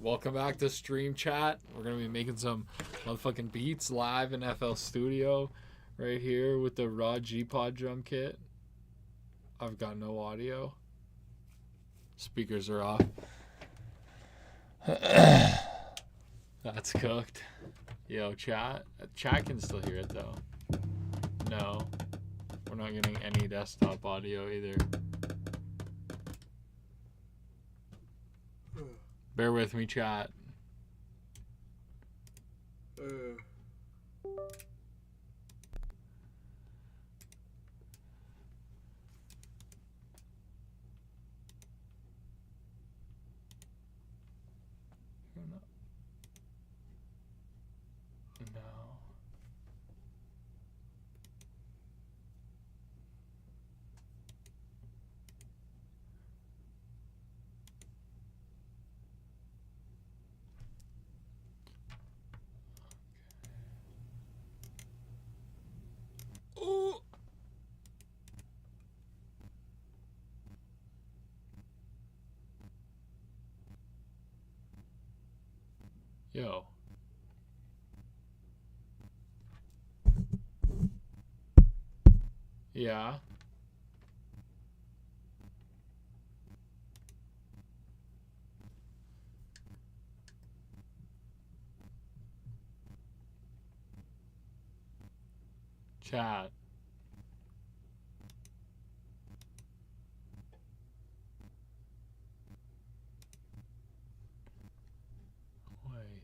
Welcome back to Stream Chat. We're gonna be making some motherfucking beats live in FL Studio, right here with the raw G-Pod drum kit. I've got no audio. Speakers are off. That's cooked. Yo, chat. Chat can still hear it though. No, we're not getting any desktop audio either. Bear with me, chat. No. Ooh. Yo. Yeah. Chat. Wait.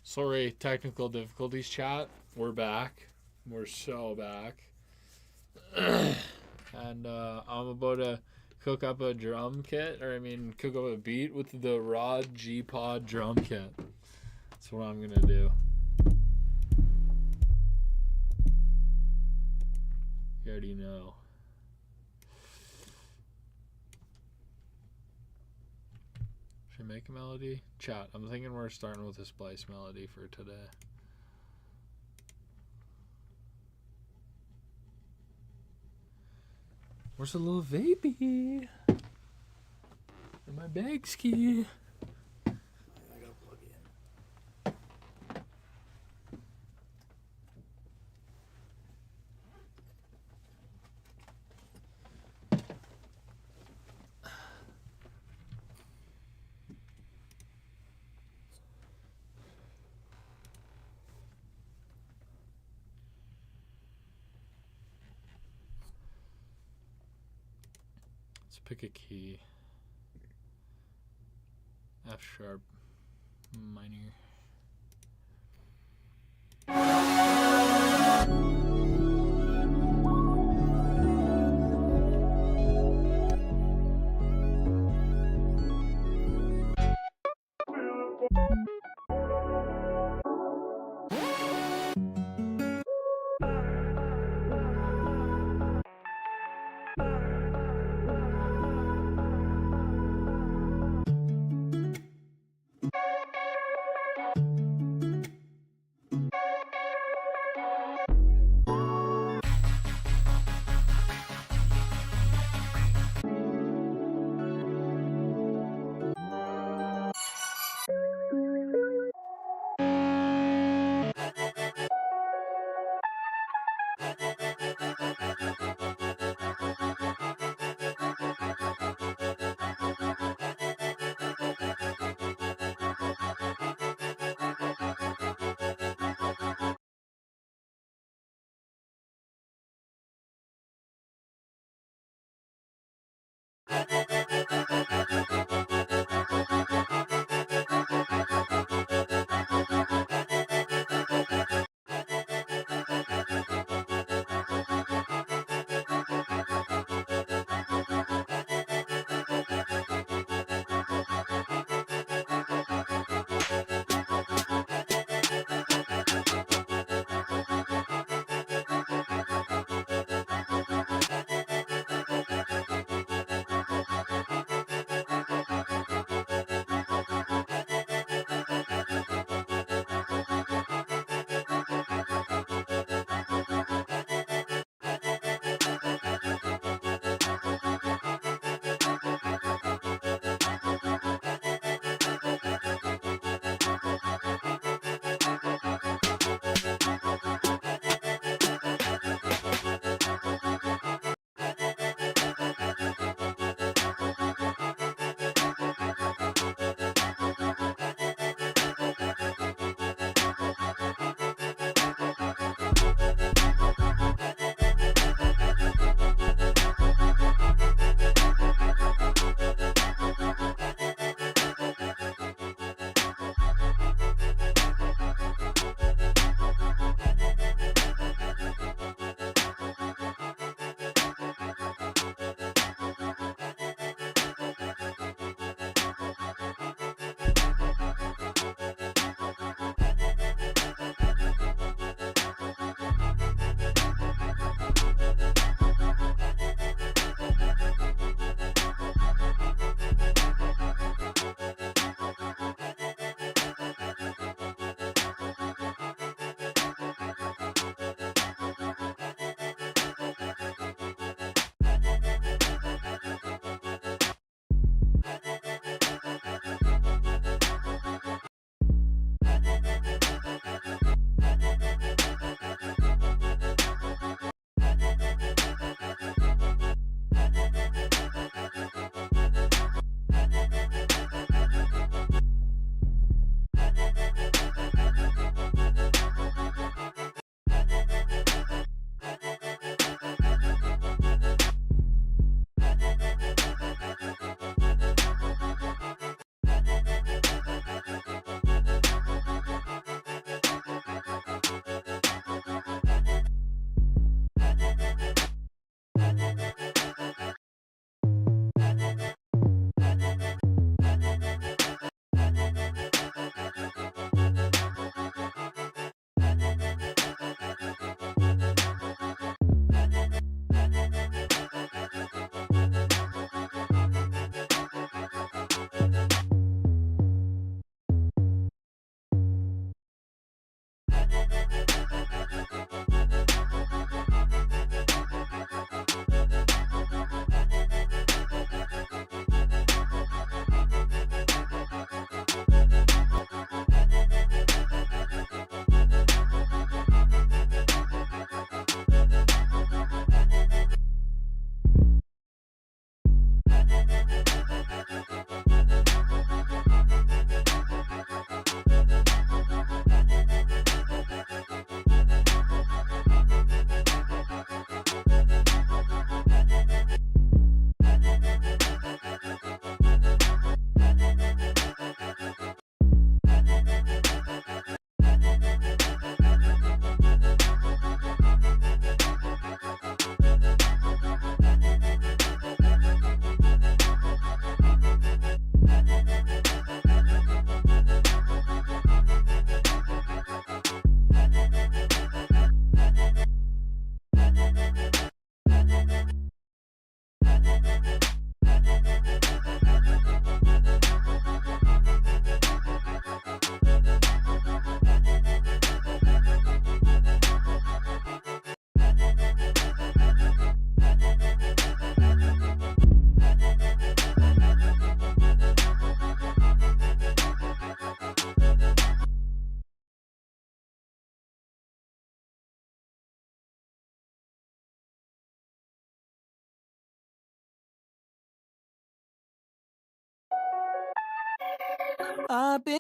Sorry, technical difficulties, chat. We're back. We're so back. And I'm about to cook up a drum kit, cook up a beat with the raw G-Pod drum kit. That's what I'm gonna do. You already know. Should I make a melody? Chat, I'm thinking we're starting with a splice melody for today. Where's the little vapey? Where's my bag ski? I gotta plug in. Let's pick a key. F sharp minor. I've been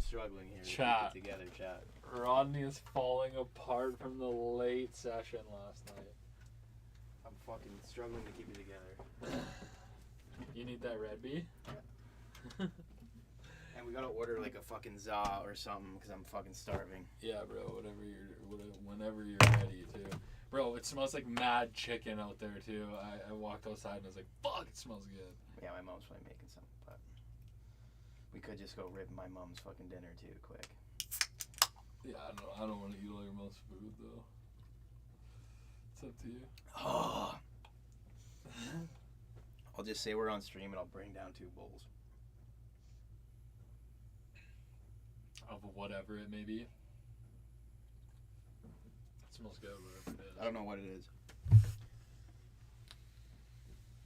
struggling here to Chat. keep it together, chat. Rodney is falling apart from the late session last night. I'm fucking struggling to keep it together. You need that Red Bee? And we gotta order like a fucking za or something because I'm fucking starving. Yeah, bro. Whenever you're ready, too. Bro, it smells like mad chicken out there, too. I walked outside and I was like, fuck, it smells good. Yeah, my mom's probably making some, but We could just go rip my mom's fucking dinner too, quick. Yeah, I don't want to eat all your mom's food though. It's up to you. Oh. I'll just say we're on stream and I'll bring down 2 bowls. Of whatever it may be. It smells good, whatever it is. I don't know what it is.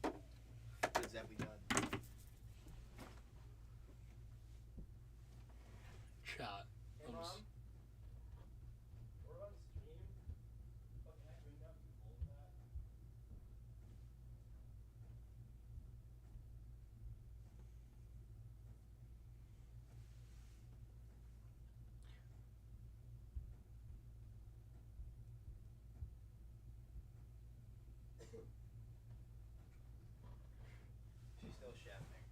What exactly done? Chat. Hey, Mom? We're on stream. Fucking heck, bring down 2 bowls of that. She's still chefing.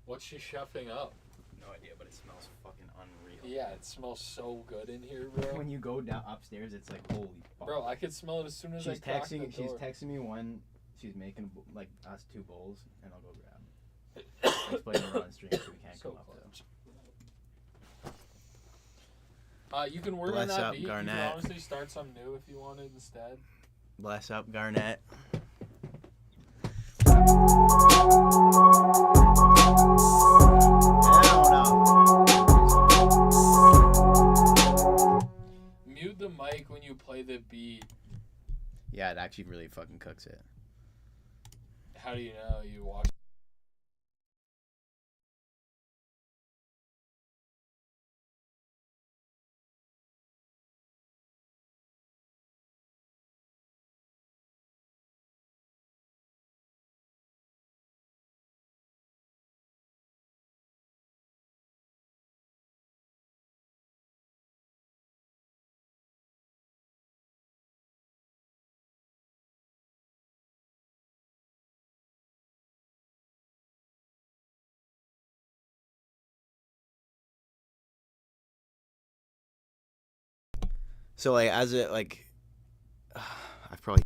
What's she chefing up? No idea, but it smells fucking unreal. Yeah, it smells so good in here, bro. When you go down upstairs, it's like holy fuck. Bro, I could smell it as soon as I crack the door. She's texting me when she's making like us 2 bowls, and I'll go grab them. Explaining we're on stream, so we can't So come up close. though. You can work Bless on that up, beat. Garnett. You can honestly start some new if you wanted instead. Bless up, Garnett. Hell no. Mute the mic when you play the beat. Yeah, it actually really fucking cooks it. How do you know? You watch. So like as it like, I've probably.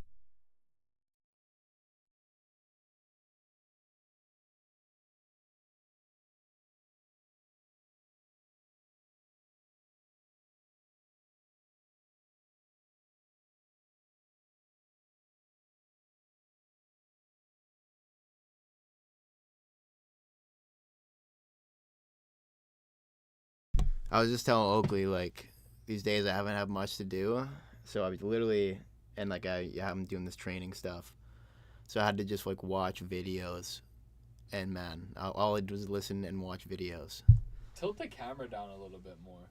I was just telling Oakley, like, these days I haven't had much to do, so I was literally, and like I'm doing this training stuff, so I had to just like watch videos, and man, all I did was listen and watch videos. Tilt the camera down a little bit more,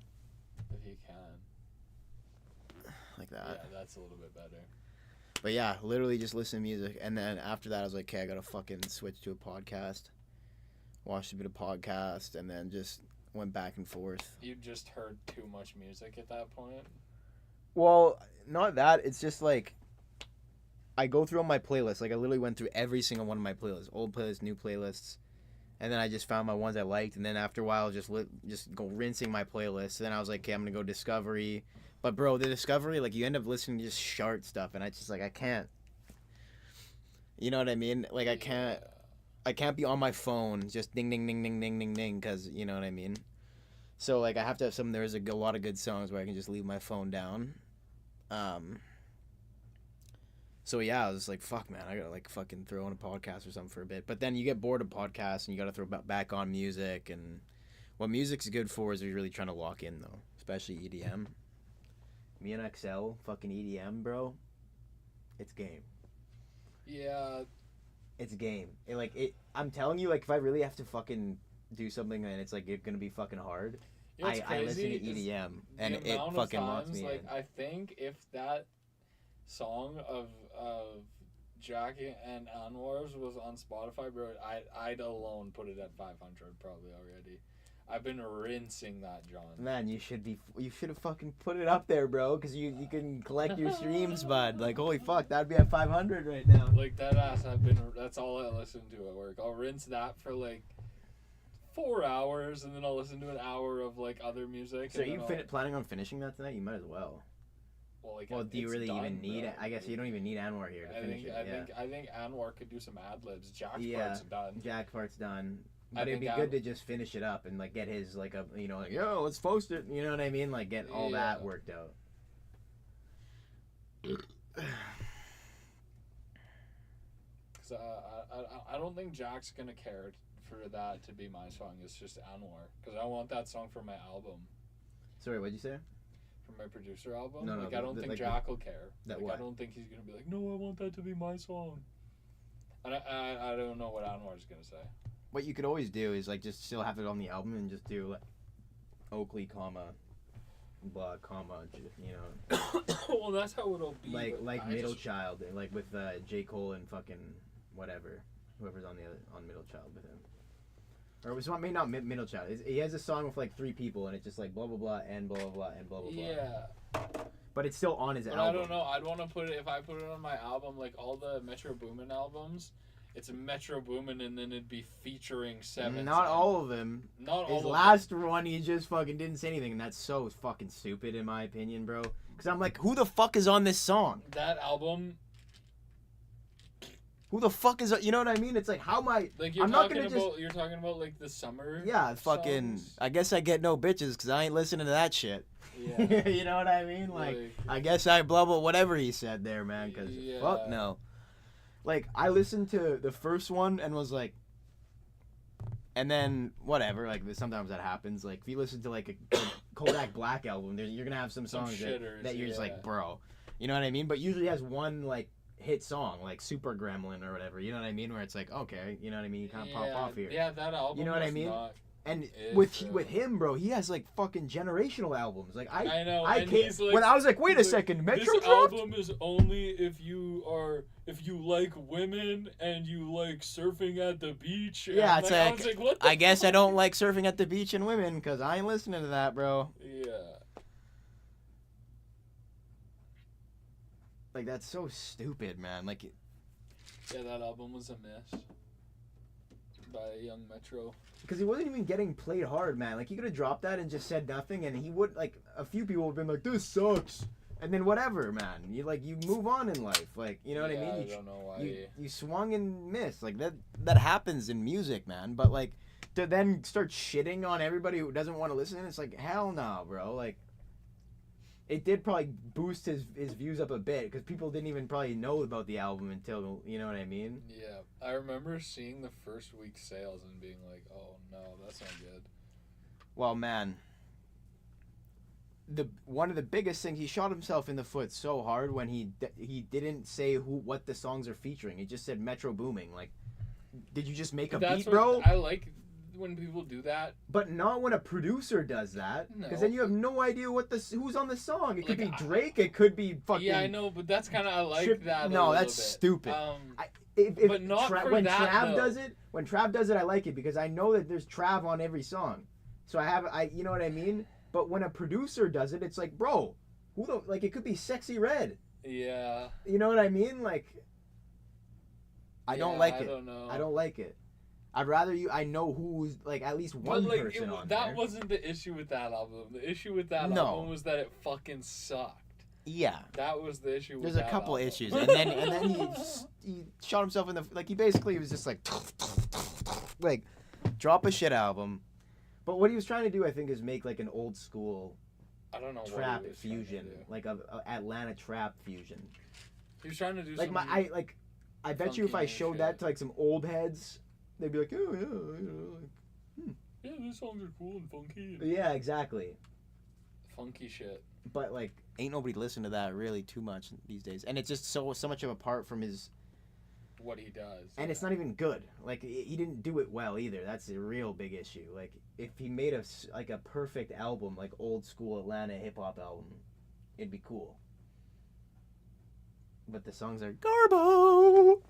if you can. Like that. Yeah, that's a little bit better. But yeah, literally just listen to music, and then after that I was like, okay, I gotta fucking switch to a podcast, watched a bit of podcast, and then just went back and forth. You just heard too much music at that point? Well, not that. It's just like I go through all my playlists. Like I literally went through every single one of my playlists, old playlists, new playlists, and then I just found my ones I liked. And then after a while, just go rinsing my playlists. And then I was like, okay, I'm gonna go Discovery. But bro, the Discovery, like you end up listening to just shart stuff, and I just like I can't. You know what I mean? Like I can't be on my phone just ding ding ding ding ding ding ding because you know what I mean. So like I have to have some. There's a lot of good songs where I can just leave my phone down. So yeah, I was like, fuck man, I gotta like fucking throw on a podcast or something for a bit. But then you get bored of podcasts and you gotta throw back on music. And what music's good for is you're really trying to lock in though, especially EDM. Me and XL, fucking EDM, bro. It's game. Yeah. It's game. I'm telling you, like if I really have to fucking do something, then it's like it's gonna be fucking hard. You know what's I listen to crazy EDM is and the it amount fucking of locks times, me like, in. I think if that song of Jack and Anwar's was on Spotify, bro, I'd alone put it at 500 probably already. I've been rinsing that, John. Man, you should have fucking put it up there, bro, because you can collect your streams, bud. Like, holy fuck, that'd be at 500 right now. Like, that's all I listen to at work. I'll rinse that for, like, 4 hours, and then I'll listen to an hour of, like, other music. So are you planning on finishing that tonight? You might as well. Well, do you really even need it? I guess you don't even need Anwar here to finish it. I think Anwar could do some ad libs. Jack's part's done. Jack's part's done. But it'd be good to just finish it up and like get his like a like yo, let's post it. You know what I mean? Like get all that worked out. Because I don't think Jack's gonna care for that to be my song. It's just Anwar. Because I want that song for my album. Sorry, what'd you say? For my producer album? No, like, I don't think Jack will care. That like, what? I don't think he's gonna be like, no, I want that to be my song. And I don't know what Anwar's gonna say. What you could always do is like just still have it on the album and just do like Oakley, blah, you know. Well, that's how it'll be. Like Middle Child, like with J. Cole and fucking whatever, whoever's on Middle Child with him. Or it was maybe not Middle Child. He has a song with like 3 people and it's just like blah blah blah and blah blah blah and blah blah blah. Yeah. But it's still on his album. I don't know. I'd want to put it, if I put it on my album, like all the Metro Boomin albums, it's Metro Boomin and then it'd be featuring 7. Not all of them. Not all of them. His last one, he just fucking didn't say anything, and that's so fucking stupid in my opinion, bro. Because I'm like, who the fuck is on this song? That album. Who the fuck is, you know what I mean? It's like, how am I? Like you're talking about like the summer. Yeah, fucking. Songs. I guess I get no bitches because I ain't listening to that shit. Yeah. You know what I mean? Like, I guess I blah blah whatever he said there, man. Because fuck no. Like I listened to the first one and was like, and then whatever. Like sometimes that happens. Like if you listen to like a Kodak Black album, you're gonna have some songs that you're just like, bro. You know what I mean? But usually has one like hit song like Super Gremlin or whatever. You know what I mean? Where it's like, okay, you know what I mean? You kind of pop off here. Yeah, that album. You know what I mean? And with him, bro, he has like fucking generational albums. Like I know. I and can't. When I was like, wait a second, Metro This dropped? album is only if you like women and you like surfing at the beach. Yeah, it's like, like, what I guess I don't like surfing at the beach and women because I ain't listening to that, bro. Yeah. Like that's so stupid, man. Like. Yeah, that album was a mess. By Young Metro. Because he wasn't even getting played hard, man. Like, he could have dropped that and just said nothing, and he would, like, a few people would have been like, this sucks. And then whatever, man. You move on in life. Like, you know what I mean? I don't know why. You swung and missed. Like, that happens in music, man. But, like, to then start shitting on everybody who doesn't want to listen, it's like, hell no, bro. Like, it did probably boost his views up a bit because people didn't even probably know about the album until, you know what I mean? Yeah. I remember seeing the first week's sales and being like, oh no, that's not good. Well, man, one of the biggest things, he shot himself in the foot so hard when he didn't say what the songs are featuring. He just said Metro Booming. Like, did you just make a beat, bro? I like when people do that, but not when a producer does that, because then you have no idea who's on the song. It could be Drake, it could be fucking. Yeah, I know, but that's kind of I like that. No, that's stupid. But not for when that, Trav though. does it. When Trav does it, I like it because I know that there's Trav on every song, so you know what I mean. But when a producer does it, it's like, bro, it could be Sexy Red. Yeah. You know what I mean? Like, I don't like it. I don't know. I don't like it. I'd rather I know who's like at least one person on there. That wasn't the issue with that album. The issue with that album was that it fucking sucked. Yeah. That was the issue with There's that a couple album. issues. And then he shot himself in the like he basically was just like drop a shit album. But what he was trying to do, I think, is make like an old school trap fusion. Like a Atlanta trap fusion. He was trying to do like I bet you if I showed that to like some old heads, they'd be like, oh, yeah, you know, yeah, these songs are cool and funky. Yeah, exactly. Funky shit. But, like, ain't nobody listen to that really too much these days. And it's just so much of a part from his... What he does. And it's not even good. Like, he didn't do it well either. That's a real big issue. Like, if he made a perfect album, like old school Atlanta hip-hop album, it'd be cool. But the songs are garbo!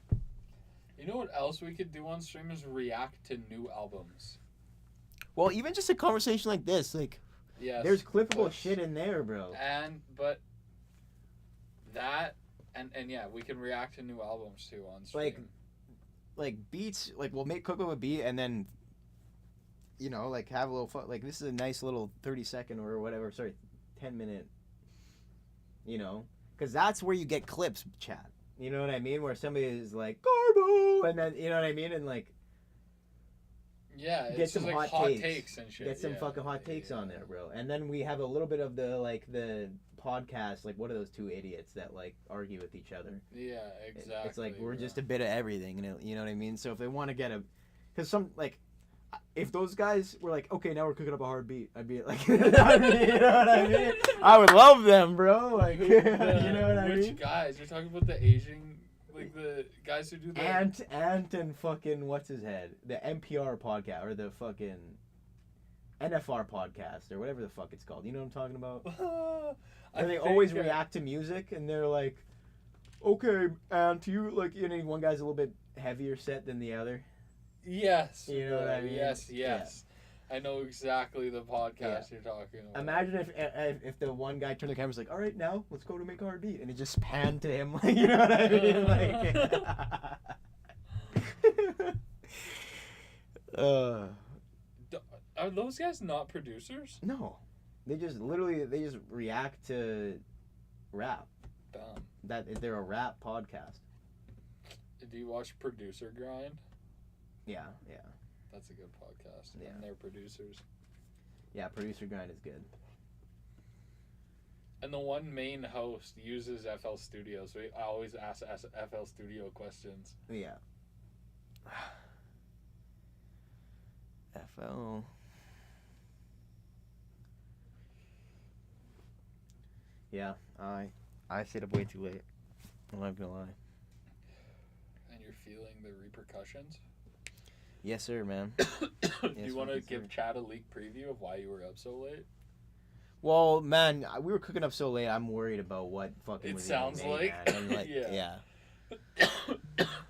You know what else we could do on stream is react to new albums. Well, even just a conversation like this, like, yes, there's clippable shit in there, bro. But that and yeah, we can react to new albums too on stream. Like beats, like we'll cook up a beat and then, you know, like have a little fun. Like this is a nice little 30-second or whatever. Sorry, 10-minute. You know, because that's where you get clips, chat. You know what I mean? Where somebody is like, Garbo! And then, you know what I mean? And like... Yeah, Get it's some just like hot hot takes. takes and shit. Get some yeah. fucking hot takes on there, bro. And then we have a little bit of the podcast, like what are those two idiots that like argue with each other? Yeah, exactly. It's like we're bro. just a bit of everything, you know what I mean? So if they want to get because some like, if those guys were like, okay, now we're cooking up a hard beat, I'd be like, you know what I mean? I would love them, bro. Like, you know what I mean? Which guys? You're talking about the Asian, like the guys who do the Ant and fucking what's his head? The NPR podcast or the fucking NFR podcast or whatever the fuck it's called. You know what I'm talking about? And they always react to music and they're like, okay, Ant, you like, you know, one guy's a little bit heavier set than the other. Yes. You know what I mean? Yes. Yeah. I know exactly the podcast you're talking about. Imagine if the one guy turned the camera and was like, all right, now let's go to make a hard beat, and it just panned to him, like, you know what I mean? Like, Are those guys not producers? no, they just react to rap. Dumb. They're a rap podcast. Do you watch Producer Grind? Yeah. That's a good podcast. Yeah. And they're producers. Yeah, Producer Grind is good. And the one main host uses FL Studio, so I always ask FL Studio questions. Yeah. FL. Yeah, I stayed up way too late. I'm not gonna lie. And you're feeling the repercussions? Yes, sir, man. Do you want to fucking give sir. Chad a leak preview of why you were up so late? Well, man, we were cooking up so late. I'm worried about what fucking. It was sounds getting made, like. man. And, like, Yeah.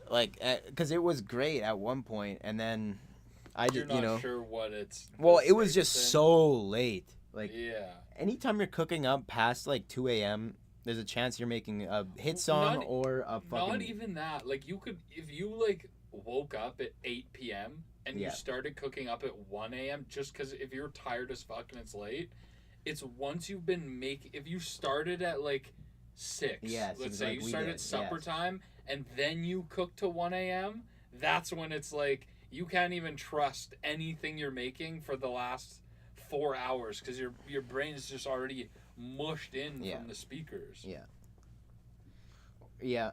like, because it was great at one point, and then I You're just, not you know. sure what it's. Well, the it was just stakes in. so late. Like, Yeah. anytime you're cooking up past like 2 a.m., there's a chance you're making a hit song Not- or a fucking. Not even that. Like, you could, if you like woke up at 8 p.m. and Yeah. you started cooking up at 1 a.m. just because if you're tired as fuck and it's late, it's once you've been if you started at like 6, Yes, let's it's say like you we started did, at supper yes. time and then you cook to 1 a.m., that's when it's like you can't even trust anything you're making for the last 4 hours because your brain is just already mushed in Yeah. from the speakers. Yeah.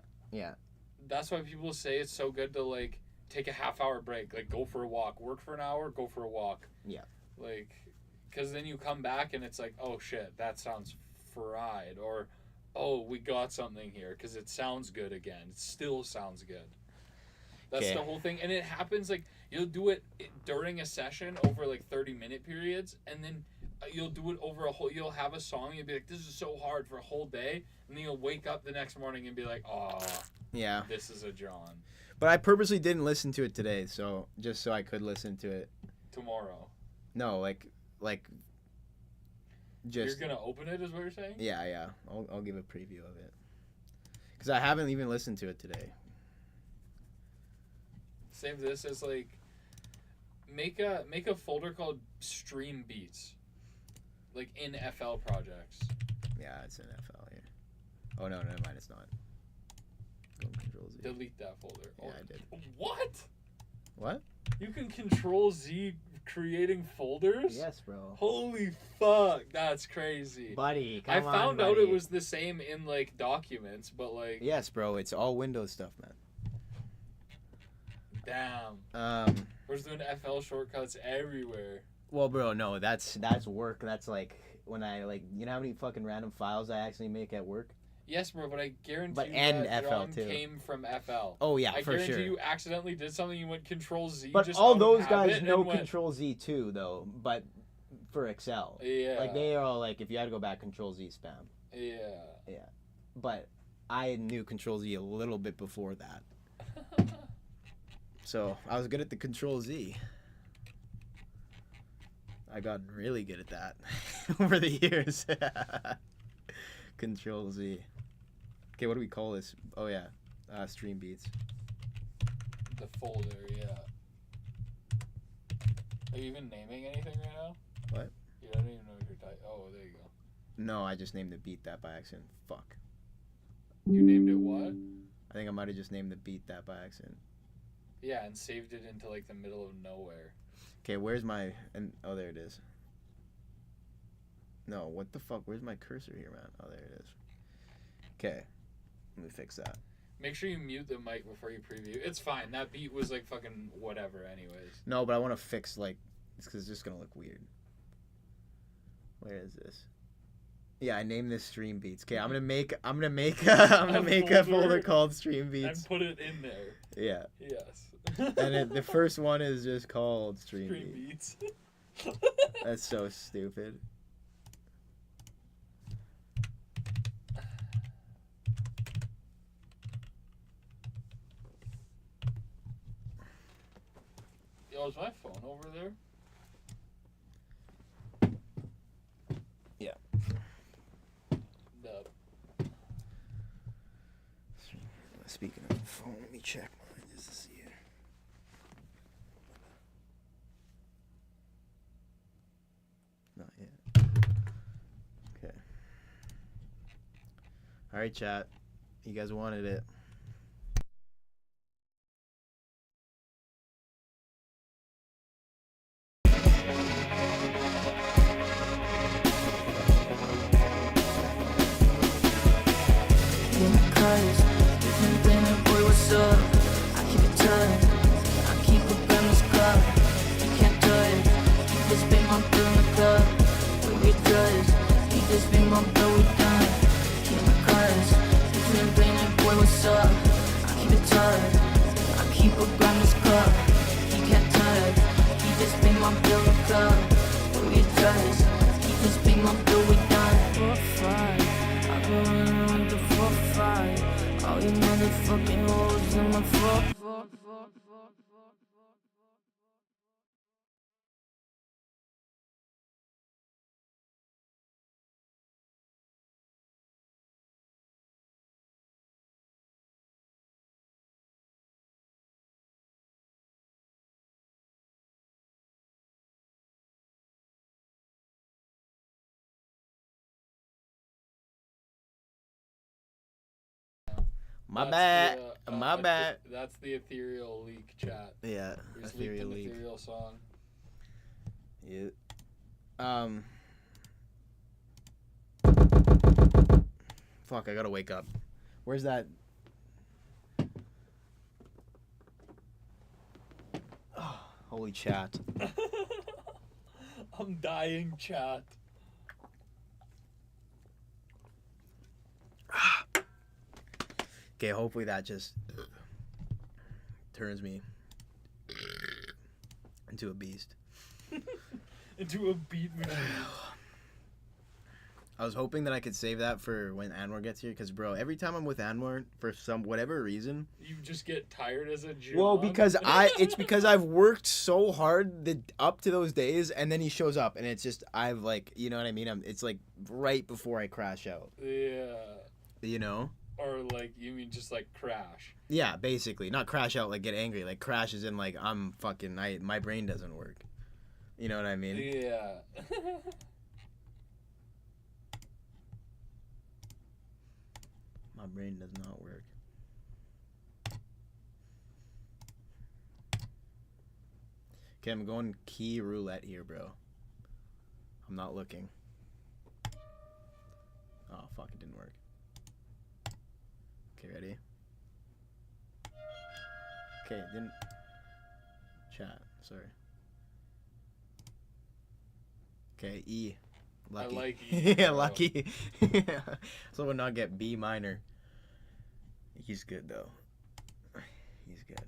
That's why people say it's so good to like take a half-hour break, like go for a walk, work for an hour, go for a walk. Yeah. Like, because then you come back and it's like, oh shit, that sounds fried, or oh, we got something here because it sounds good again. It still sounds good. That's Okay. the whole thing, and it happens like you'll do it during a session over like 30-minute periods, and then you'll do it over a whole. You'll have a song, you'll be like, this is so hard for a whole day, and then you'll wake up the next morning and be like, oh, Yeah. this is a John. But I purposely didn't listen to it today, so just so I could listen to it. Tomorrow. No, like just You're gonna open it, is what you're saying? yeah. I'll give a preview of it. Cuz I haven't even listened to it today. Save this as like make a folder called Stream Beats, like in FL projects. Yeah, it's an FL here. Oh no, never mind, it's not. Go and Control Z. Delete that folder. Yeah, I did. What? What? You can Control Z creating folders? Yes, bro. Holy fuck, that's crazy. Buddy, I come on, found out it buddy. was the same in like documents, but like Yes, bro. It's all Windows stuff, man. damn. We're just doing FL shortcuts everywhere. Well, bro, no, that's work. That's like when I like, you know how many fucking random files I actually make at work? Yes, bro, but I guarantee But you and that FL drum too. came from FL. Oh yeah, I for guarantee sure. you accidentally did something. You went Control Z. But just all out of those habit guys and know went, Control Z too, though. But for Excel, Yeah. like they are all like, if you had to go back, Control Z spam. Yeah. But I knew Control Z a little bit before that, so I was good at the Control Z. I got really good at that over the years. Control Z. Okay, what do we call this? Oh yeah, Stream Beats. The folder, yeah. Are you even naming anything right now? What? You don't even know what you're typing. Oh, there you go. No, I just named the beat that by accident. Fuck. You named it what? I think I might have just named the beat that by accident. Yeah, and saved it into like the middle of nowhere. Okay, where's my... And oh, there it is. No, what the fuck? Where's my cursor here, man? Oh, there it is. Okay. Let me fix that. Make sure you mute the mic before you preview. It's fine. That beat was like fucking whatever anyways. No, but I want to fix, like... It's because it's just going to look weird. Where is this? Yeah, I named this Stream Beats. Okay, I'm gonna make a folder called Stream Beats and put it in there. Yeah. Yes. And the first one is just called Stream Beats. That's so stupid. Yo, is my phone over there? Yeah. No. Speaking of the phone, let me check mine just to see it. Not yet. Okay. All right, chat. You guys wanted it. My bad. My bad. That's the ethereal leak chat. Yeah, ethereal leak. Ethereal song. Yeah. Fuck, I gotta wake up. Where's that? Oh, holy chat. I'm dying, chat. Okay, hopefully that just turns me into a beast. Into a beat machine. I was hoping that I could save that for when Anwar gets here, because, bro, every time I'm with Anwar, for some whatever reason... You just get tired as a Jew. Well, because it's because I've worked so hard up to those days, and then he shows up, and it's just, I've, like, you know what I mean? It's, like, right before I crash out. Yeah. You know? Or, like, you mean just, like, crash. Yeah, basically. Not crash out, like, get angry. Like, crash is in, like, I'm fucking... my brain doesn't work. You know what I mean? Yeah. My brain does not work. Okay, I'm going key roulette here, bro. I'm not looking. Oh, fuck, it didn't work. Okay, ready? Okay, it didn't... Chat, sorry. Okay, E. Lucky. I like E. Yeah, lucky. So we'll not get B minor. He's good, though. He's good.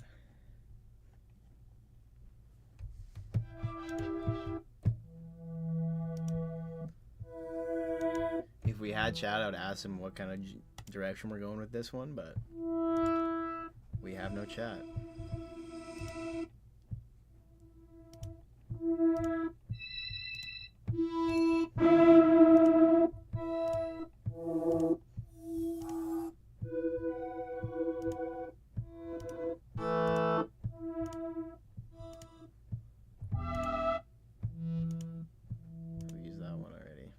If we had chat, I would ask him what kind of direction we're going with this one, but we have no chat. We used that one already.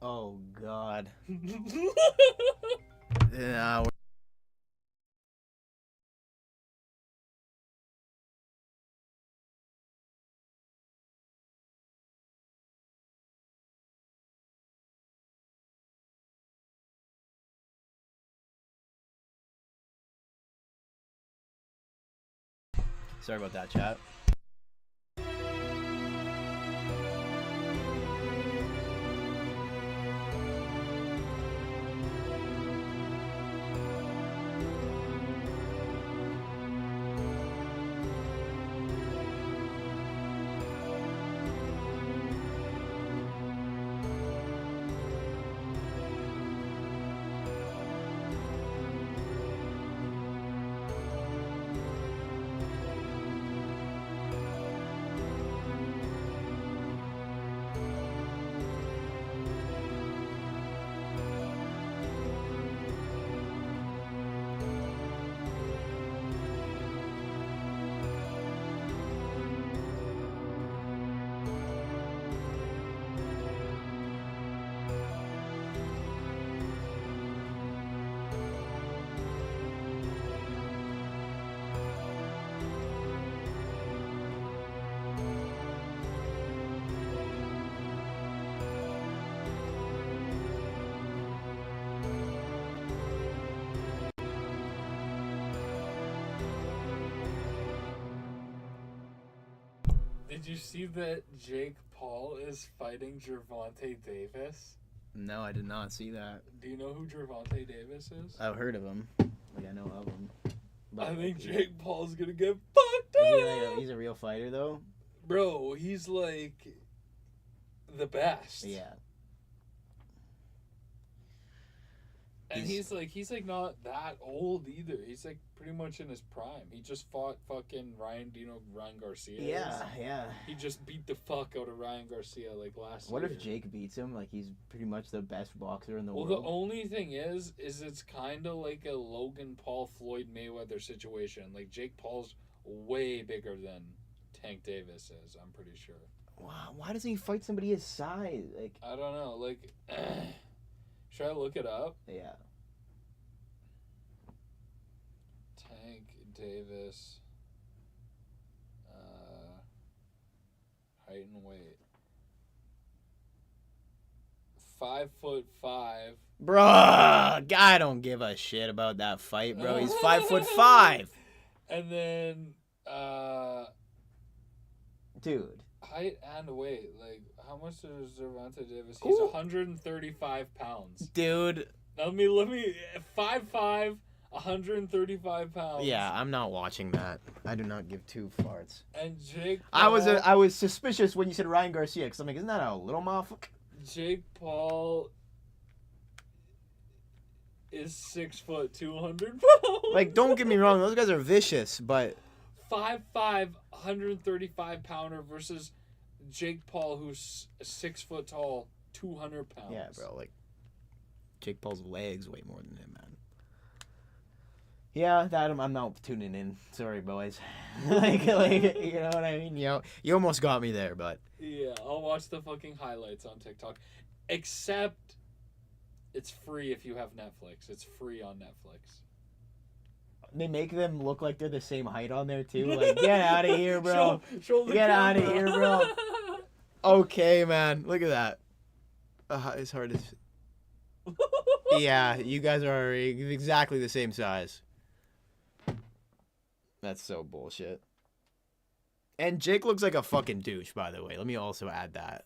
Oh God. Yeah, Sorry about that, chat. Did you see that Jake Paul is fighting Gervonta Davis? No, I did not see that. Do you know who Gervonta Davis is? I've heard of him. Like, I know of him. But, I think like, Jake Paul's gonna get fucked up. he's a real fighter, though? Bro, he's like the best. Yeah. And he's like not that old either. He's like pretty much in his prime. He just fought fucking Ryan Garcia. Yeah. He just beat the fuck out of Ryan Garcia like last year. What if Jake beats him? Like, he's pretty much the best boxer in the Well, world. the only thing is it's kind of like a Logan Paul Floyd Mayweather situation. Like, Jake Paul's way bigger than Tank Davis is, I'm pretty sure. Wow, why doesn't he fight somebody his size? Like, I don't know. Like, should I look it up? yeah. Tank Davis, height and weight. 5'5". Bruh, I don't give a shit about that fight, bro. He's 5'5". And then, Dude. height and weight. Like, how much is Gervonta Davis? He's 135 pounds. Dude. Let me 5'5", 135 pounds. Yeah, I'm not watching that. I do not give two farts. And Jake Paul, I was suspicious when you said Ryan Garcia, because I'm like, isn't that a little motherfucker? Jake Paul is 6 foot 200 pounds. Like, don't get me wrong, those guys are vicious, but 5'5", 135 pounder versus Jake Paul, who's 6 foot tall, 200 pounds. yeah, bro, like, Jake Paul's legs weigh more than him, man. Yeah, that I'm not tuning in. Sorry, boys. like, you know what I mean? You almost got me there, but Yeah, I'll watch the fucking highlights on TikTok. Except it's free if you have Netflix. It's free on Netflix. they make them look like they're the same height on there too. Like, get out of here, bro. Show the Get out of camera. here, bro. Okay, man. Look at that. It's hard to. Yeah, you guys are exactly the same size. That's so bullshit. And Jake looks like a fucking douche, by the way. Let me also add that.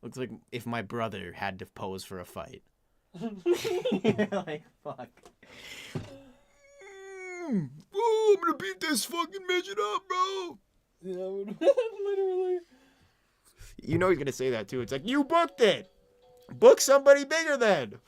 Looks like if my brother had to pose for a fight. Like, fuck. Oh, I'm gonna beat this fucking midget up, bro. Yeah, literally. You know he's gonna say that too. It's like, you booked it. Book somebody bigger then.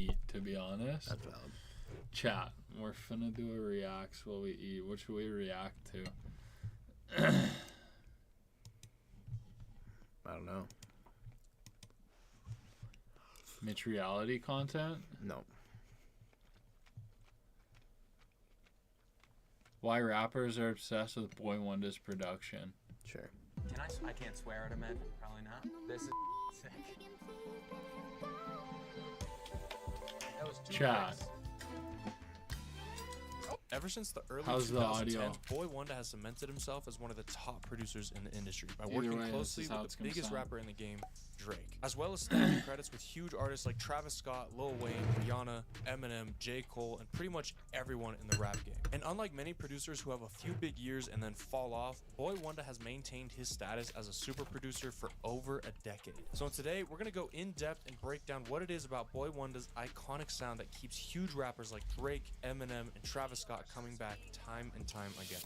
eat, to be honest. That's valid. Chat. We're finna do a reacts while we eat. What should we react to? I don't know. Mitch reality content? No. Why rappers are obsessed with Boy Wonder's production. Sure. I can't swear at him, Ed. Probably not. This is sick. That was two Chat. clicks. Ever since the early How's the 2010s, audio? Boy Wonder has cemented himself as one of the top producers in the industry by Either working way, this closely is how with it's the gonna biggest sound. rapper in the game, Drake, as well as stacking credits with huge artists like Travis Scott, Lil Wayne, Rihanna, Eminem, J. Cole, and pretty much everyone in the rap game. And unlike many producers who have a few big years and then fall off, Boy Wonder has maintained his status as a super producer for over a decade. So today, we're gonna go in depth and break down what it is about Boy Wonder's iconic sound that keeps huge rappers like Drake, Eminem, and Travis Scott coming back time and time again.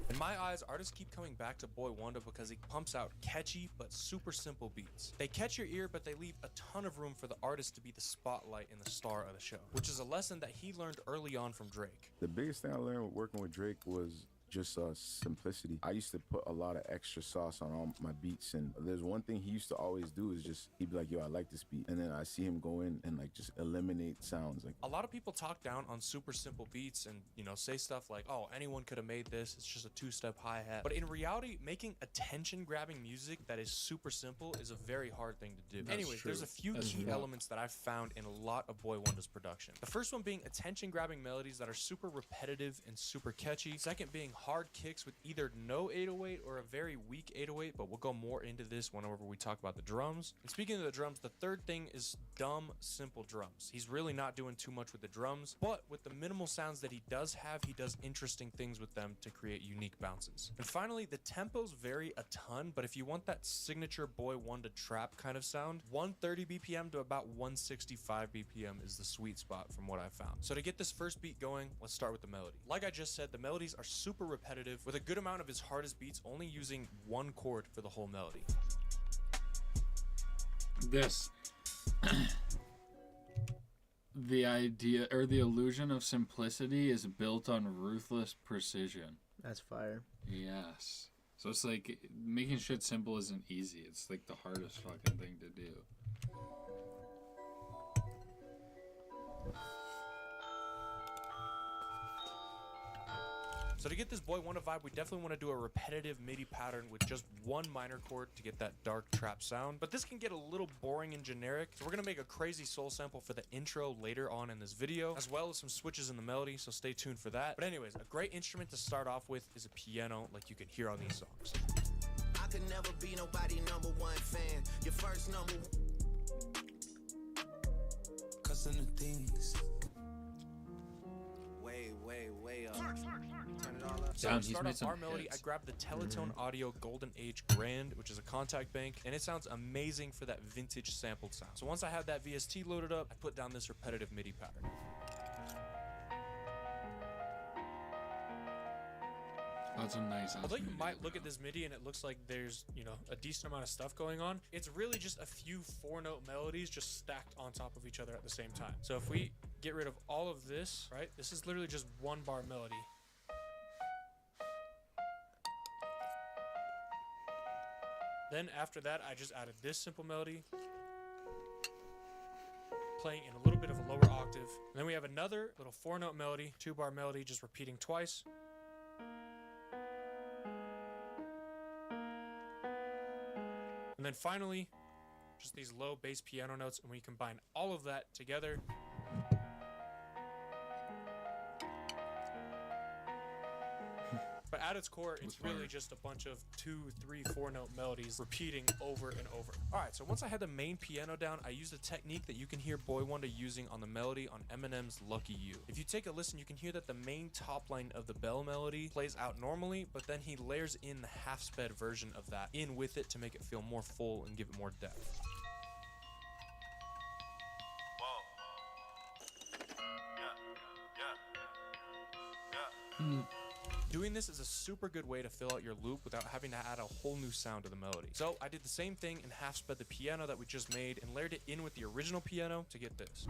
In my eyes, artists keep coming back to Boy Wonder because he pumps out catchy but super simple beats. They catch your ear, but they leave a ton of room for the artist to be the spotlight and the star of the show, which is a lesson that he learned early on from Drake. The biggest thing I learned working with Drake was just simplicity. I used to put a lot of extra sauce on all my beats, and there's one thing he used to always do is just, he'd be like, yo, I like this beat. And then I see him go in and like just eliminate sounds. Like, A lot of people talk down on super simple beats and, say stuff like, oh, anyone could have made this. It's just a two-step hi-hat. But in reality, making attention-grabbing music that is super simple is a very hard thing to do. That's Anyways, true. there's a few That's key true. elements that I've found in a lot of Boy Wonder's production. The first one being attention-grabbing melodies that are super repetitive and super catchy. Second being hard kicks with either no 808 or a very weak 808, but we'll go more into this whenever we talk about the drums. And speaking of the drums, the third thing is dumb, simple drums. He's really not doing too much with the drums, but with the minimal sounds that he does have, he does interesting things with them to create unique bounces. And finally, the tempos vary a ton, but if you want that signature Boy Wonder trap kind of sound, 130 BPM to about 165 BPM is the sweet spot from what I've found. So to get this first beat going, let's start with the melody. Like I just said, the melodies are super repetitive, with a good amount of his hardest beats only using one chord for the whole melody. This. The idea or the illusion of simplicity is built on ruthless precision. That's fire. Yes. So it's like making shit simple isn't easy. It's like the hardest fucking thing to do. So to get this Boy Wonder vibe, we definitely want to do a repetitive MIDI pattern with just one minor chord to get that dark trap sound. But this can get a little boring and generic, so we're going to make a crazy soul sample for the intro later on in this video, as well as some switches in the melody, so stay tuned for that. But anyways, a great instrument to start off with is a piano, like you can hear on these songs. I could never be nobody number one fan. Your first number. Cause of the things. Way up. Turn it all up. So Damn, to he's start made off some our melody, hits. I grabbed the Teletone Audio Golden Age Grand, which is a contact bank, and it sounds amazing for that vintage sampled sound. So once I have that VST loaded up, I put down this repetitive MIDI pattern. That's a nice. Although you might look at this MIDI and it looks like there's, a decent amount of stuff going on, it's really just a few 4-note melodies just stacked on top of each other at the same time. So if we get rid of all of this, right, this is literally just one bar melody. Then after that, I just added this simple melody, playing in a little bit of a lower octave. And then we have another little 4-note melody, 2-bar melody, just repeating twice. And then finally, just these low bass piano notes, and we combine all of that together. But at its core, it's really just a bunch of 2, 3, 4-note melodies repeating over and over. All right, so once I had the main piano down, I used a technique that you can hear Boy Wonder using on the melody on Eminem's Lucky You. If you take a listen, you can hear that the main top line of the bell melody plays out normally, but then he layers in the half-sped version of that in with it to make it feel more full and give it more depth. Doing this is a super good way to fill out your loop without having to add a whole new sound to the melody. So I did the same thing and half sped the piano that we just made and layered it in with the original piano to get this.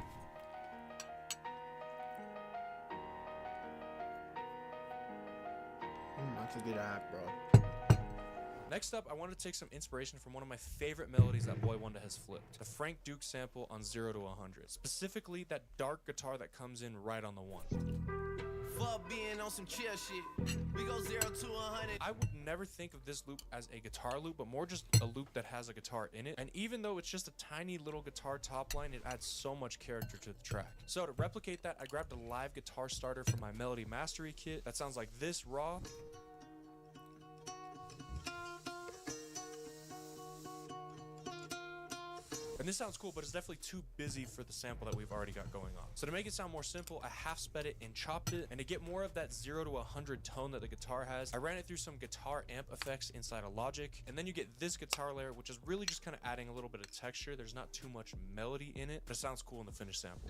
That's a good act, bro. Next up, I wanted to take some inspiration from one of my favorite melodies that Boy Wonder has flipped, the Frank Duke sample on 0 to 100. Specifically, that dark guitar that comes in right on the 1. Fuck being on some chill shit. We go 0 to 100. I would never think of this loop as a guitar loop, but more just a loop that has a guitar in it. And even though it's just a tiny little guitar top line, it adds so much character to the track. So to replicate that, I grabbed a live guitar starter from my Melody Mastery kit that sounds like this raw. And this sounds cool, but it's definitely too busy for the sample that we've already got going on. So to make it sound more simple, I half sped it and chopped it. And to get more of that 0 to 100 tone that the guitar has, I ran it through some guitar amp effects inside of Logic. And then you get this guitar layer, which is really just kind of adding a little bit of texture. There's not too much melody in it, but it sounds cool in the finished sample.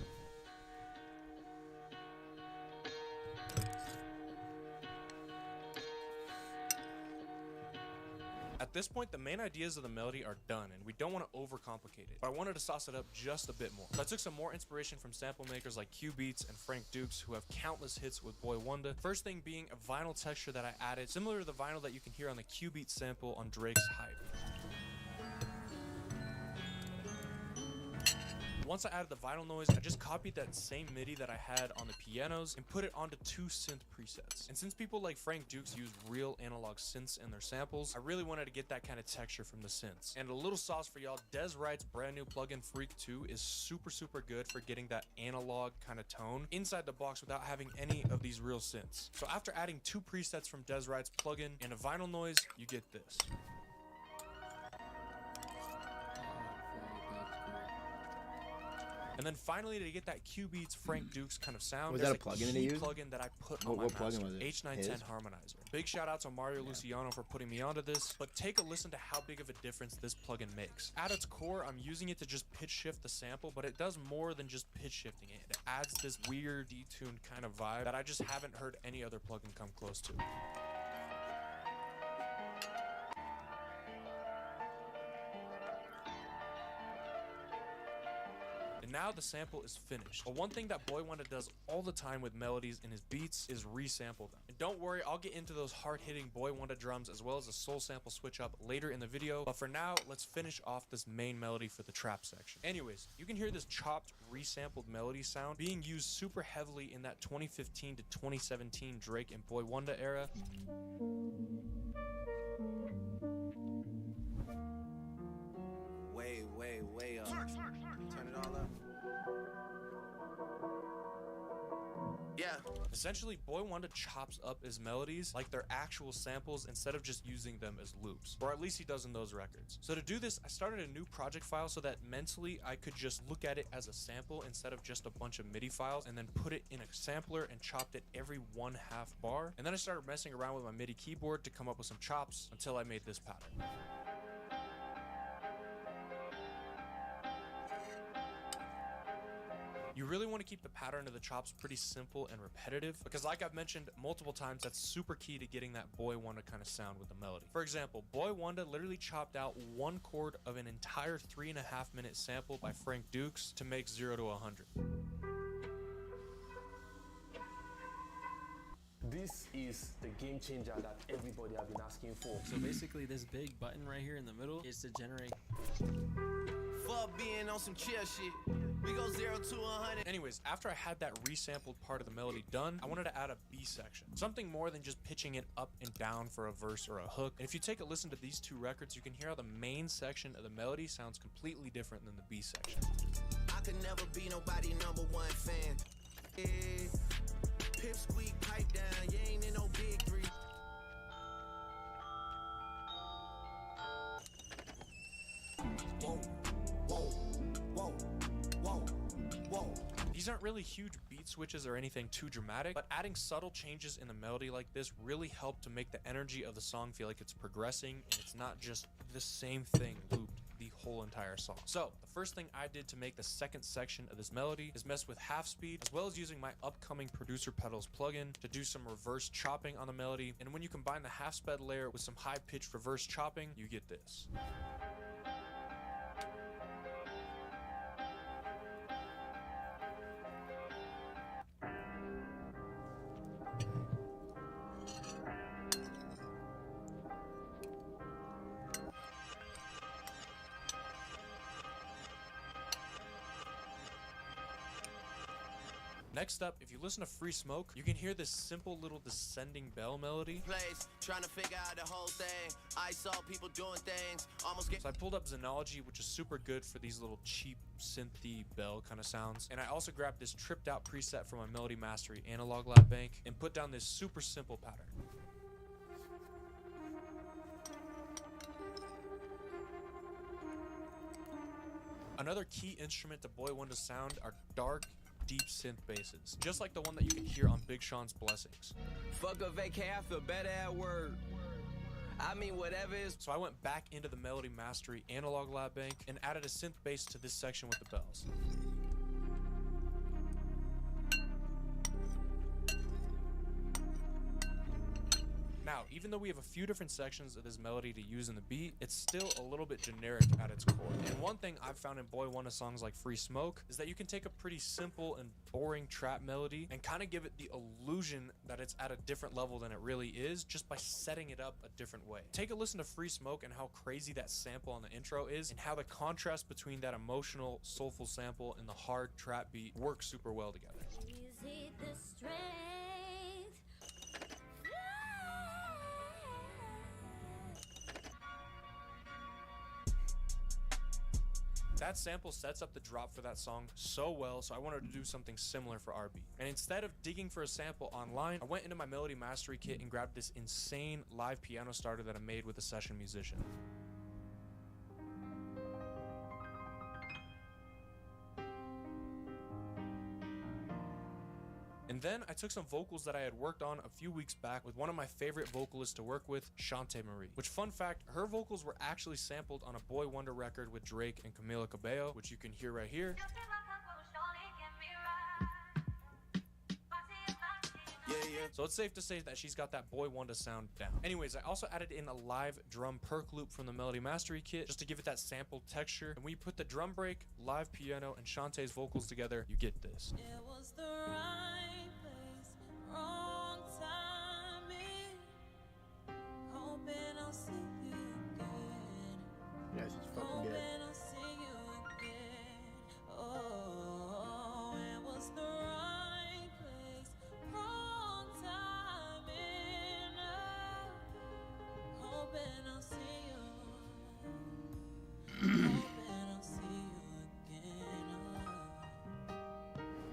At this point, the main ideas of the melody are done, and we don't want to overcomplicate it, but I wanted to sauce it up just a bit more. So I took some more inspiration from sample makers like Q-Beats and Frank Dukes, who have countless hits with Boy Wonder. First thing being a vinyl texture that I added, similar to the vinyl that you can hear on the Q-Beats sample on Drake's Hype. Once I added the vinyl noise, I just copied that same MIDI that I had on the pianos and put it onto 2 synth presets. And since people like Frank Dukes use real analog synths in their samples, I really wanted to get that kind of texture from the synths. And a little sauce for y'all, Des Wright's brand new plugin Freak 2 is super good for getting that analog kind of tone inside the box without having any of these real synths. So after adding 2 presets from Des Wright's plugin and a vinyl noise, you get this. And then finally, to get that Q-Beats Frank Dukes kind of sound, Was there's that a plugin that key you used? plugin that I put on my What master, plugin was it? H910 His? Harmonizer. Big shout out to Mario Luciano for putting me onto this, but take a listen to how big of a difference this plugin makes. At its core, I'm using it to just pitch shift the sample, but it does more than just pitch shifting it. It adds this weird detuned kind of vibe that I just haven't heard any other plugin come close to. Now the sample is finished. But one thing that Boy Wonder does all the time with melodies in his beats is resample them. And don't worry, I'll get into those hard-hitting Boy Wonder drums as well as a soul sample switch up later in the video. But for now, let's finish off this main melody for the trap section. Anyways, you can hear this chopped, resampled melody sound being used super heavily in that 2015 to 2017 Drake and Boy Wonder era. Way up. Turn it all up. Yeah. Essentially, Boy Wonder chops up his melodies like they're actual samples instead of just using them as loops, or at least he does in those records. So to do this, I started a new project file so that mentally I could just look at it as a sample instead of just a bunch of MIDI files, and then put it in a sampler and chopped it every 1/2 bar. And then I started messing around with my MIDI keyboard to come up with some chops until I made this pattern. You really want to keep the pattern of the chops pretty simple and repetitive, because like I've mentioned multiple times, that's super key to getting that Boy Wonder kind of sound with the melody. For example, Boy Wonder literally chopped out 1 chord of an entire 3.5 minute sample by Frank Dukes to make 0 to 100. This is the game changer that everybody have been asking for. So basically this big button right here in the middle is to generate. Fuck being on some chill shit. We go 0 to 100. Anyways, after I had that resampled part of the melody done, I wanted to add a B section. Something more than just pitching it up and down for a verse or a hook. And if you take a listen to these 2 records, you can hear how the main section of the melody sounds completely different than the B section. I could never be nobody #1 fan. Yeah. Pip squeak, pipe down. You ain't in no big 3. Whoa, whoa, whoa, whoa, whoa. These aren't really huge beat switches or anything too dramatic, but adding subtle changes in the melody like this really help to make the energy of the song feel like it's progressing and it's not just the same thing looped the whole entire song. So the first thing I did to make the second section of this melody is mess with half speed, as well as using my upcoming Producer Pedals plugin to do some reverse chopping on the melody. And when you combine the half sped layer with some high pitched reverse chopping, you get this. Next up, if you listen to Free Smoke, you can hear this simple little descending bell melody. Place, trying to figure out the whole thing. I saw people doing things, almost get. So I pulled up Xenology, which is super good for these little cheap synthy bell kind of sounds. And I also grabbed this tripped out preset from my Melody Mastery Analog Lab Bank and put down this super simple pattern. Another key instrument to Boy Wonder's sound are dark, deep synth basses, just like the one that you can hear on Big Sean's Blessings. Fuck a vacay, I feel better at work. I mean, whatever is. So I went back into the Melody Mastery Analog Lab Bank and added a synth bass to this section with the bells. Now, even though we have a few different sections of this melody to use in the beat, it's still a little bit generic at its core. And one thing I've found in Boy Wonder songs like Free Smoke is that you can take a pretty simple and boring trap melody and kind of give it the illusion that it's at a different level than it really is just by setting it up a different way. Take a listen to Free Smoke and how crazy that sample on the intro is, and how the contrast between that emotional, soulful sample and the hard trap beat work super well together. Is it the strength? That sample sets up the drop for that song so well, so I wanted to do something similar for our beat. And instead of digging for a sample online, I went into my Melody Mastery kit and grabbed this insane live piano starter that I made with a session musician. And then I took some vocals that I had worked on a few weeks back with one of my favorite vocalists to work with, Shantae Marie. Which, fun fact, her vocals were actually sampled on a Boy Wonder record with Drake and Camila Cabello, which you can hear right here. So it's safe to say that she's got that Boy Wonder sound down. Anyways, I also added in a live drum perk loop from the Melody Mastery kit just to give it that sampled texture. And when you put the drum break, live piano, and Shantae's vocals together, you get this. It was the right place, wrong timing. Hoping I'll see you again. Yeah, she's fucking good. Hoping I'll see you again. Oh, it was the right place, wrong timing. Oh, hoping I'll see you. Hoping I'll see you again. Oh.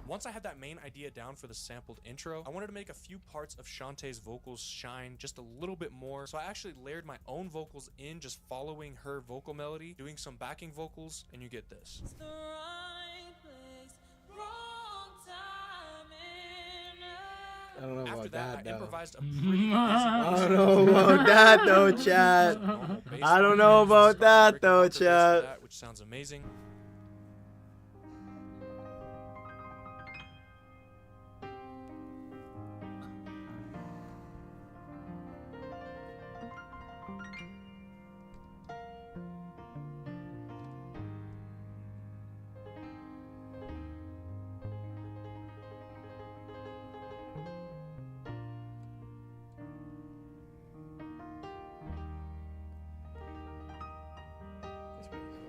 Once I had that main idea down for the sampled intro, I wanted to make a few parts of Shantae's vocals shine just a little bit more. So I actually layered my own vocals in, just following her vocal melody, doing some backing vocals, and you get this. It's the right place, wrong timing. I don't know After about that, that, I though. improvised a pretty I don't know about that, though, chat. I don't know about that, though, chat. Which sounds amazing.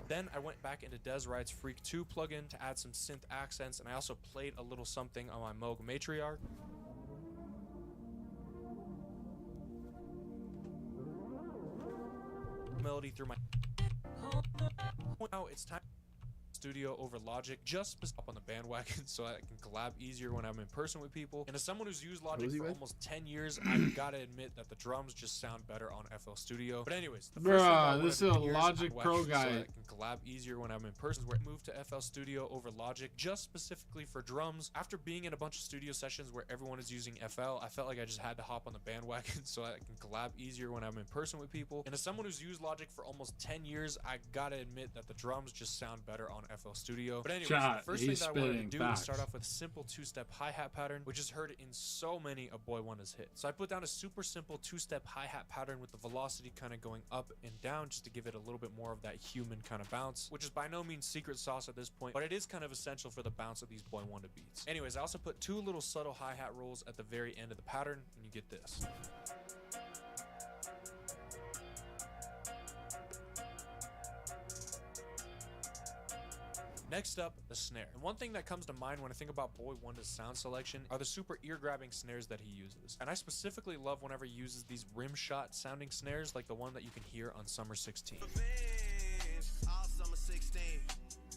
Then I went back into Des Wright's Freak 2 plugin to add some synth accents, and I also played a little something on my Moog Matriarch. Melody through my. Now it's time Studio over Logic just up on the bandwagon so I can collab easier when I'm in person with people. And as someone who's used Logic for almost 10 years, I've got to admit that the drums just sound better on FL Studio. But anyways, the first thing I wanted this is to a do here Logic is Pro so guy. I can collab easier when I'm in person. Where I moved to FL Studio over Logic just specifically for drums. After being in a bunch of studio sessions where everyone is using FL, I felt like I just had to hop on the bandwagon so I can collab easier when I'm in person with people. And as someone who's used Logic for almost 10 years, I gotta admit that the drums just sound better on FL Studio. But anyways, the first thing that I wanted to do is start off with a simple two-step hi-hat pattern, which is heard in so many of Boy Wonder's hits. So I put down a super simple two-step hi-hat pattern with the velocity kind of going up and down just to give it a little bit more of that human kind of bounce, which is by no means secret sauce at this point, but it is kind of essential for the bounce of these Boy Wonder beats. Anyways, I also put two little subtle hi-hat rolls at the very end of the pattern, and you get this. Next up, the snare. And one thing that comes to mind when I think about Boy Wonder's sound selection are the super ear-grabbing snares that he uses. And I specifically love whenever he uses these rim shot sounding snares like the one that you can hear on Summer 16. All summer 16.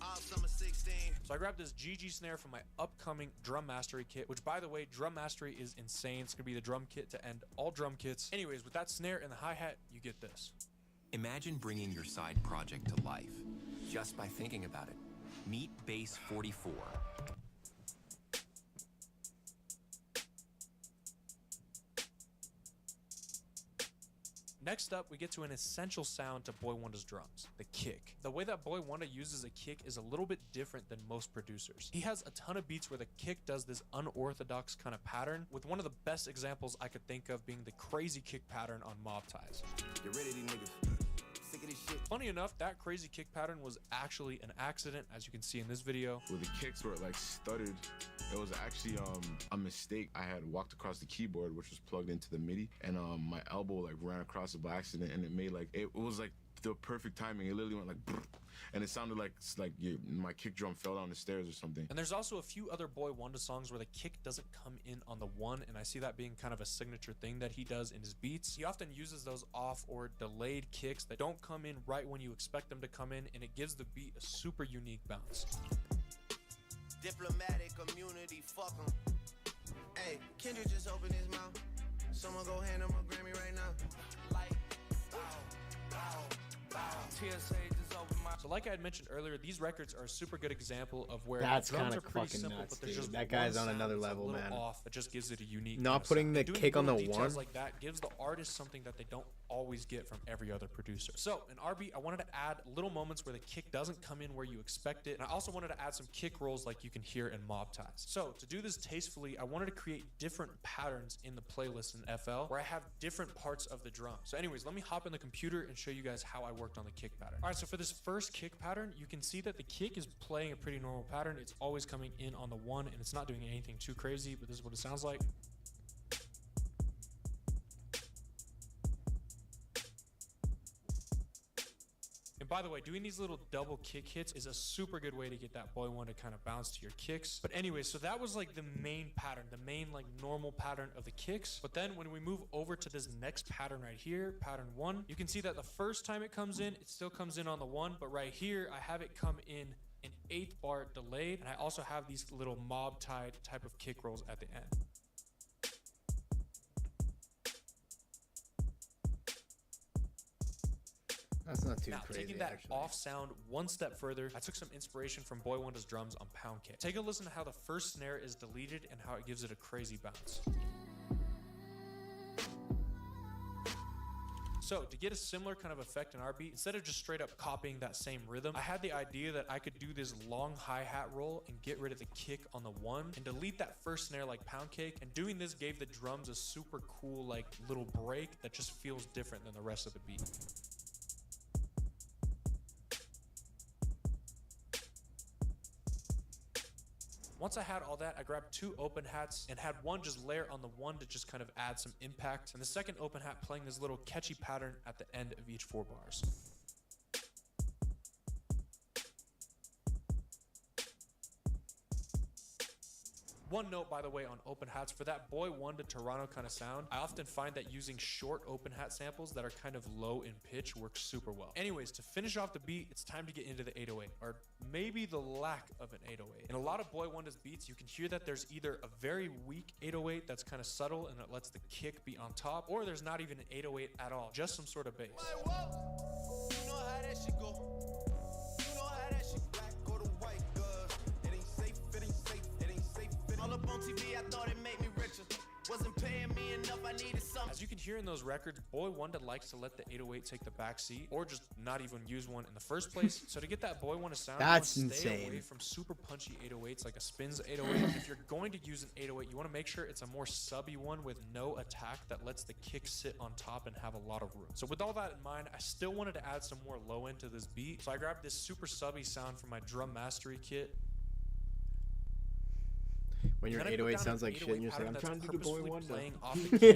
All summer 16. So I grabbed this GG snare from my upcoming Drum Mastery kit, which by the way, Drum Mastery is insane. It's gonna be the drum kit to end all drum kits. Anyways, with that snare and the hi-hat, you get this. Imagine bringing your side project to life just by thinking about it. Meet Bass 44. Next up, we get to an essential sound to Boy Wonder's drums, the kick. The way that Boy Wonder uses a kick is a little bit different than most producers. He has a ton of beats where the kick does this unorthodox kind of pattern, with one of the best examples I could think of being the crazy kick pattern on Mob Ties. Get rid of these niggas. Sick of this shit. Funny enough, that crazy kick pattern was actually an accident, as you can see in this video. Where the kicks were like stuttered. It was actually a mistake. I had walked across the keyboard, which was plugged into the MIDI, and my elbow like ran across it by accident, and it made like it was like the perfect timing. It literally went like, brr, and it sounded like my kick drum fell down the stairs or something. And there's also a few other Boy Wonder songs where the kick doesn't come in on the one, and I see that being kind of a signature thing that he does in his beats. He often uses those off or delayed kicks that don't come in right when you expect them to come in, and it gives the beat a super unique bounce. Diplomatic immunity, fuck 'em. Hey, Kendrick just opened his mouth. Someone go hand him a Grammy right now. Like, bow, bow, bow. TSA just opened my. So like I had mentioned earlier, these records are a super good example of where That's the drums kinda are pretty fucking simple, nuts, but there's dude. just That guy's one on another sound that's level, a little man. off that just gives it a unique Not kind of putting sound. the And doing kick on little the details one? like that gives the artist something that they don't always get from every other producer. So in RB, I wanted to add little moments where the kick doesn't come in where you expect it, and I also wanted to add some kick rolls like you can hear in Mob Ties. So to do this tastefully, I wanted to create different patterns in the playlist in FL where I have different parts of the drum. So anyways, let me hop in the computer and show you guys how I worked on the kick pattern. All right, so for this first kick pattern, you can see that the kick is playing a pretty normal pattern. It's always coming in on the one, and it's not doing anything too crazy, but this is what it sounds like. And by the way, doing these little double kick hits is a super good way to get that Boy Wonder kind of bounce to your kicks. But anyway, so that was like the main pattern, the main like normal pattern of the kicks. But then when we move over to this next pattern right here, pattern 1, you can see that the first time it comes in, it still comes in on the 1, but right here, I have it come in an 8th bar delayed, and I also have these little mob tied type of kick rolls at the end. That's not too Now, crazy. taking that actually. off sound one step further, I took some inspiration from Boy Wonder's drums on Pound Cake. Take a listen to how the first snare is deleted and how it gives it a crazy bounce. So to get a similar kind of effect in our beat, instead of just straight up copying that same rhythm, I had the idea that I could do this long hi-hat roll and get rid of the kick on the 1 and delete that first snare like Pound Cake, and doing this gave the drums a super cool like little break that just feels different than the rest of the beat. Once I had all that, I grabbed 2 open hats and had one just layer on the 1 to just kind of add some impact, and the second open hat playing this little catchy pattern at the end of each 4 bars. One note, by the way, on open hats, for that Boy Wonder Toronto kind of sound, I often find that using short open hat samples that are kind of low in pitch works super well. Anyways, to finish off the beat, it's time to get into the 808, or maybe the lack of an 808. In a lot of Boy Wonder's beats, you can hear that there's either a very weak 808 that's kind of subtle and that lets the kick be on top, or there's not even an 808 at all, just some sort of bass. You know how that shit go. You know how that shit black or the white girl. It ain't safe, it ain't safe, it ain't safe. All up on TV, I thought it made me richer. Wasn't paying me enough, I needed something. As you can hear in those records, Boy Wonder likes to let the 808 take the back seat, or just not even use one in the first place. So to get that Boy Wonder sound, That's you want to stay insane. away from super punchy 808s like a Spins 808. If you're going to use an 808, you want to make sure it's a more subby one with no attack that lets the kick sit on top and have a lot of room. So with all that in mind, I still wanted to add some more low end to this beat. So I grabbed this super subby sound from my drum mastery kit. When your Then I put 808 down sounds an like shit and you're 808 like, I'm pattern trying to do the Boy that's Wonder. purposefully playing off the kick.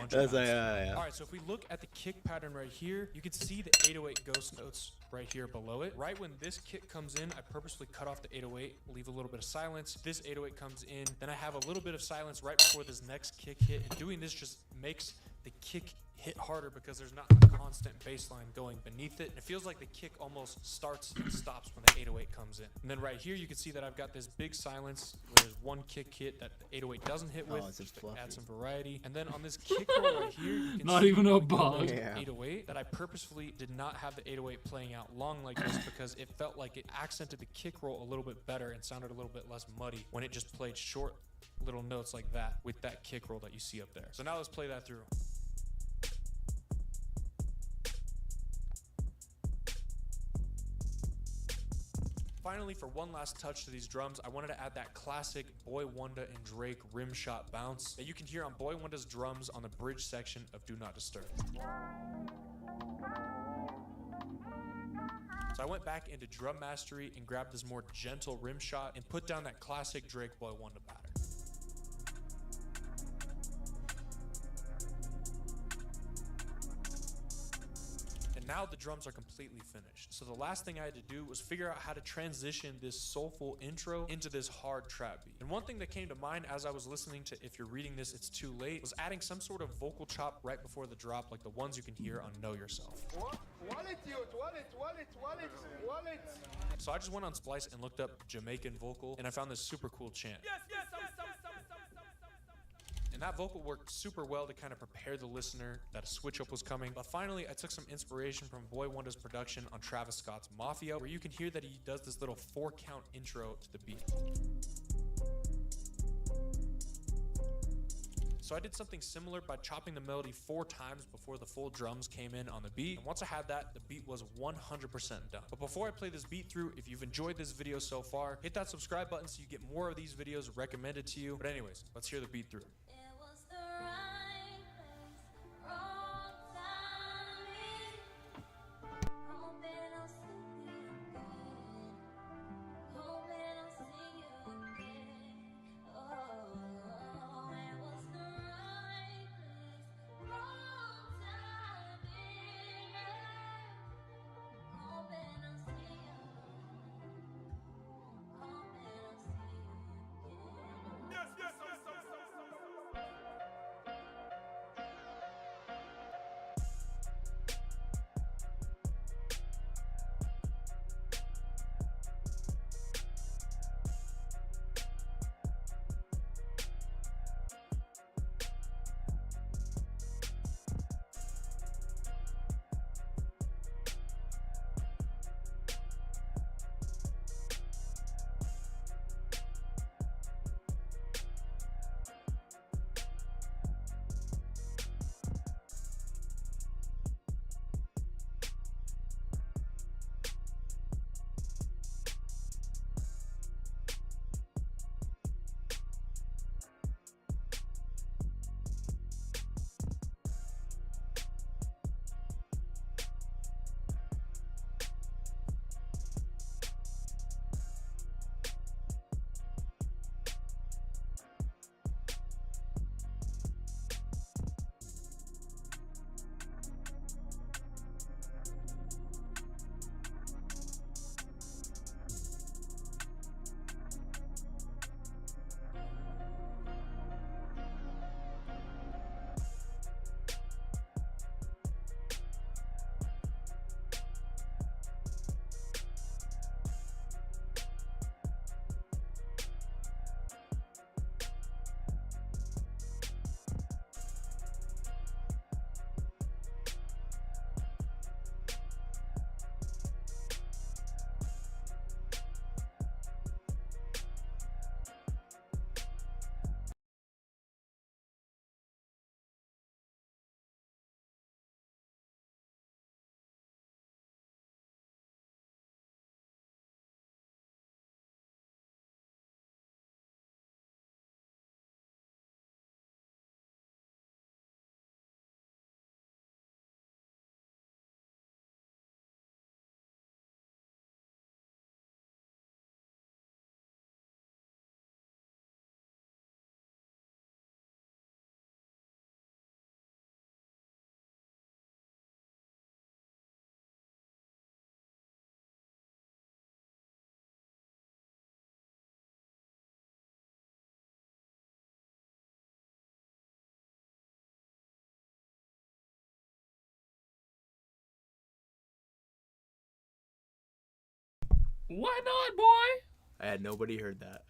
That's like, yeah. All right, so if we look at the kick pattern right here, you can see the 808 ghost notes right here below it. Right when this kick comes in, I purposely cut off the 808, leave a little bit of silence. This 808 comes in, then I have a little bit of silence right before this next kick hit. And doing this just makes the kick hit harder because there's not a constant bass line going beneath it. It feels like the kick almost starts and stops when the 808 comes in. And then right here, you can see that I've got this big silence where there's one kick hit that the 808 doesn't hit with, it's just to fluffy. add some variety. And then on this kick roll right here, you can Not see even a when we go bug. into Yeah. 808 that I purposefully did not have the 808 playing out long like this because it felt like it accented the kick roll a little bit better and sounded a little bit less muddy when it just played short little notes like that with that kick roll that you see up there. So now let's play that through. Finally, for one last touch to these drums, I wanted to add that classic Boy Wonder and Drake rim shot bounce that you can hear on Boy Wonder's drums on the bridge section of Do Not Disturb. So I went back into drum mastery and grabbed this more gentle rim shot and put down that classic Drake Boy Wonder pattern. And now the drums are completely finished. So the last thing I had to do was figure out how to transition this soulful intro into this hard trap beat. And one thing that came to mind as I was listening to If You're Reading This, It's Too Late was adding some sort of vocal chop right before the drop, like the ones you can hear on Know Yourself. Wallet. So I just went on Splice and looked up Jamaican vocal, and I found this super cool chant. And that vocal worked super well to kind of prepare the listener that a switch up was coming. But finally, I took some inspiration from Boy Wonder's production on Travis Scott's Mafia, where you can hear that he does this little 4-count intro to the beat. So I did something similar by chopping the melody 4 times before the full drums came in on the beat. And once I had that, the beat was 100% done. But before I play this beat through, if you've enjoyed this video so far, hit that subscribe button so you get more of these videos recommended to you. But anyways, let's hear the beat through. It was the right place, wrong timing. I'm hoping I'll see you again. Hoping I'll see you again. Oh, it was the right place, wrong timing. Hoping I'll see you. Hoping I'll see you again. Why not, boy? Nobody heard that.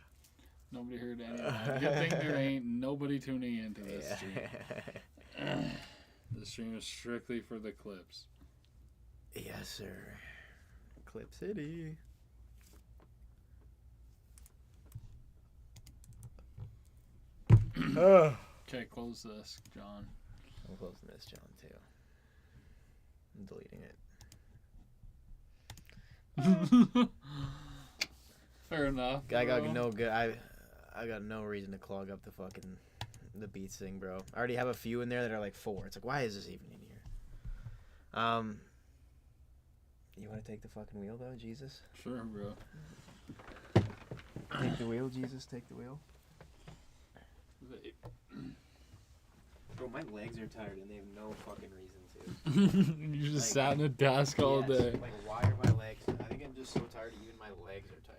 Nobody heard any of that. Good thing there ain't nobody tuning into this stream. The stream is strictly for the clips. Yes, sir. Clip City. Okay, close this, John. I'm closing this, John, too. I'm deleting it. Fair enough. I got bro. no good. I got no reason to clog up the beats thing, bro. I already have a few in there that are like 4. It's like, why is this even in here? You want to take the fucking wheel though, Jesus? Sure, bro. Take the wheel, Jesus. Take the wheel. Bro, my legs are tired and they have no fucking reason to. You just Like, sat in a desk all yes, day. Like, why are my legs? I think I'm just so tired. Even my legs are tired.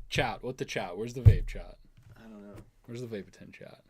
Chat. What the chat? Where's the vape chat? I don't know. Where's the vape 10 chat?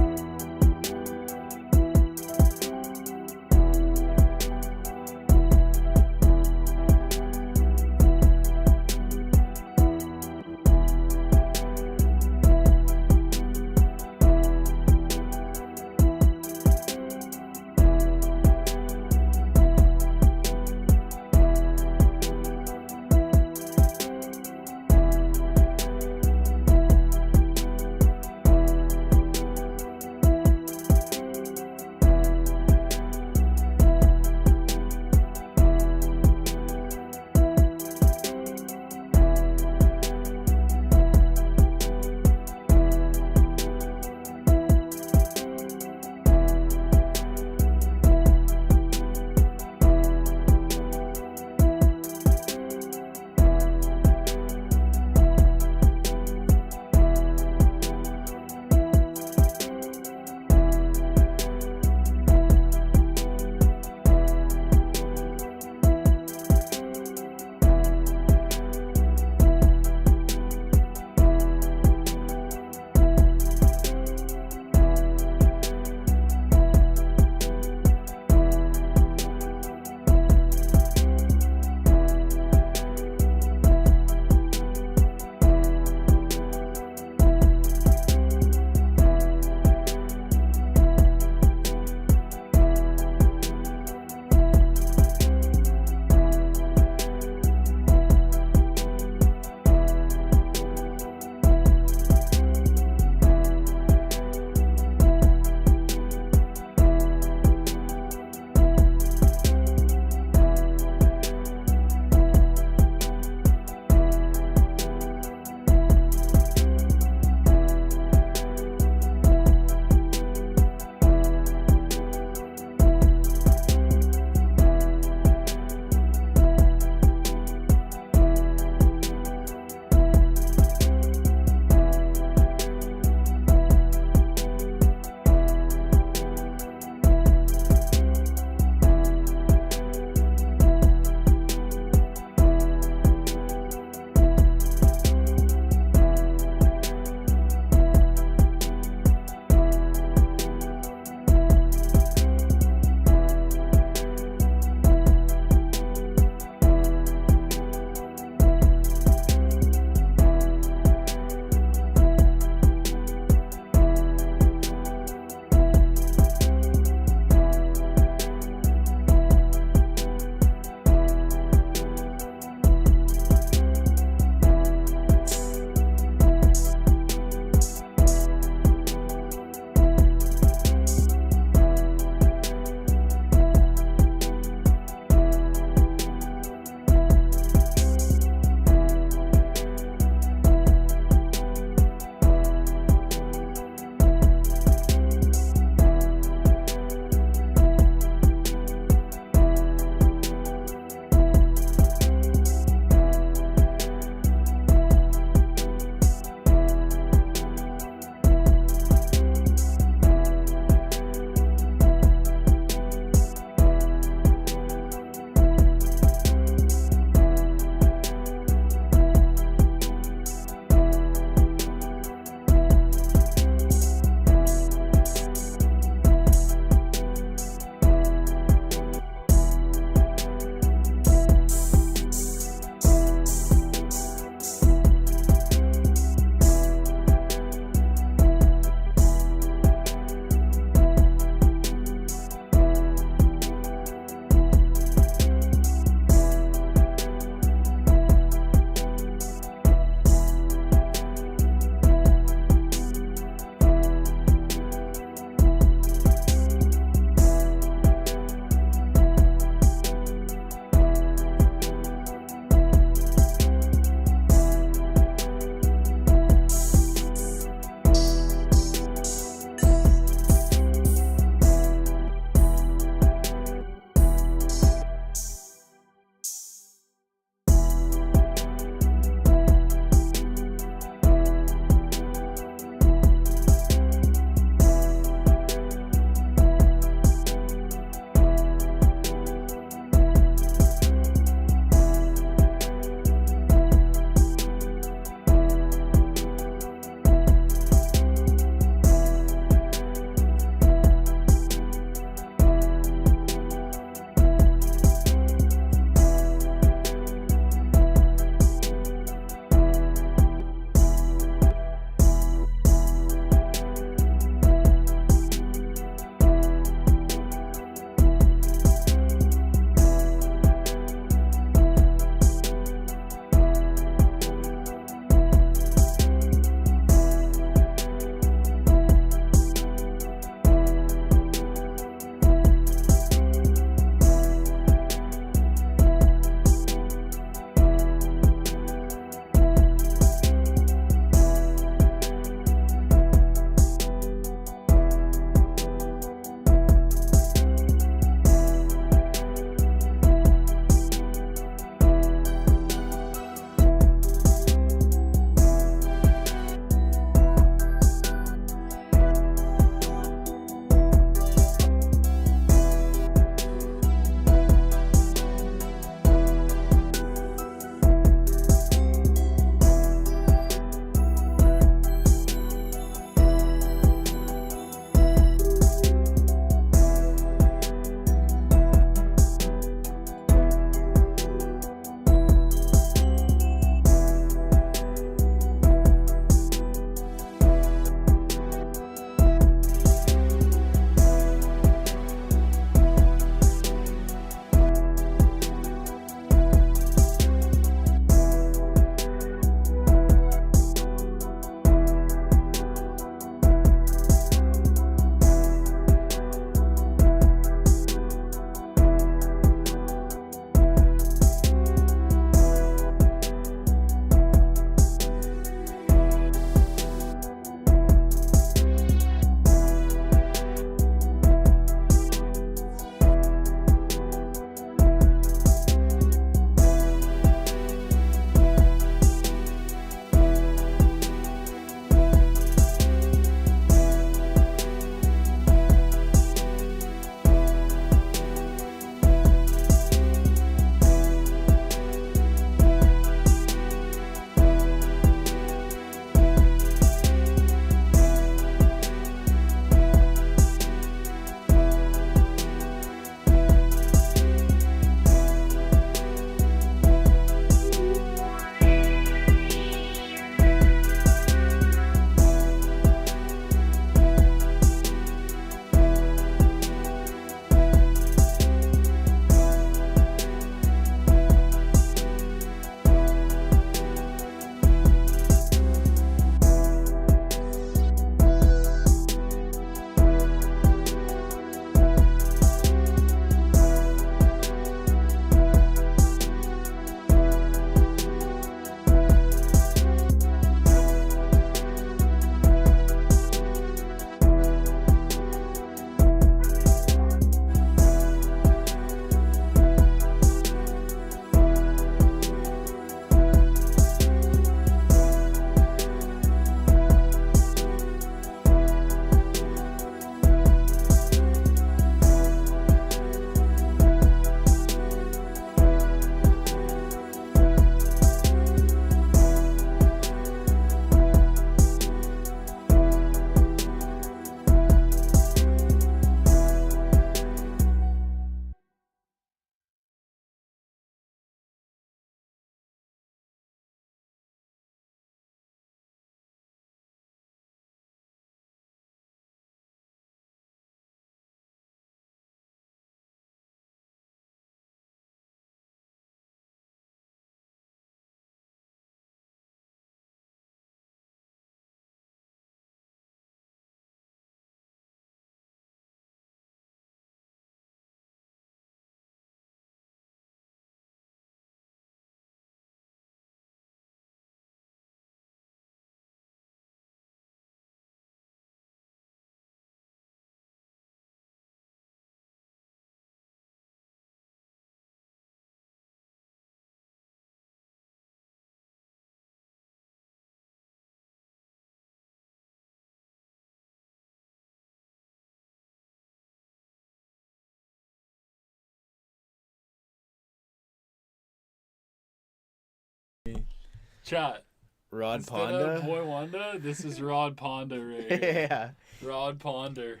Chat. Rod Instead Ponda. of Boy Wonder, this is Rod Ponda right here. Yeah. Rod Ponder.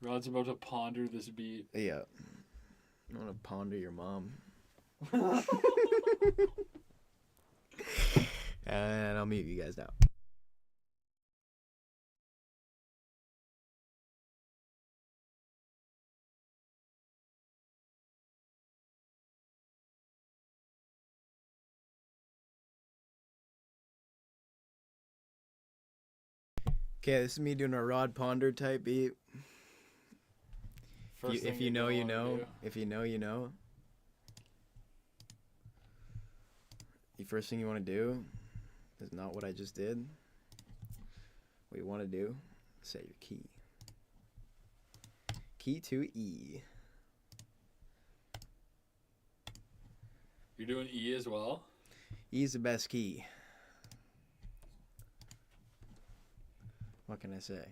Rod's about to ponder this beat. Yeah. I want to ponder your mom. And I'll mute you guys now. Okay, this is me doing a Rod Ponder type beat. If you know, you know. If you know, you know. The first thing you want to do is not what I just did. What you want to do, set your key. Key to E. You're doing E as well? E is the best key. What can I say?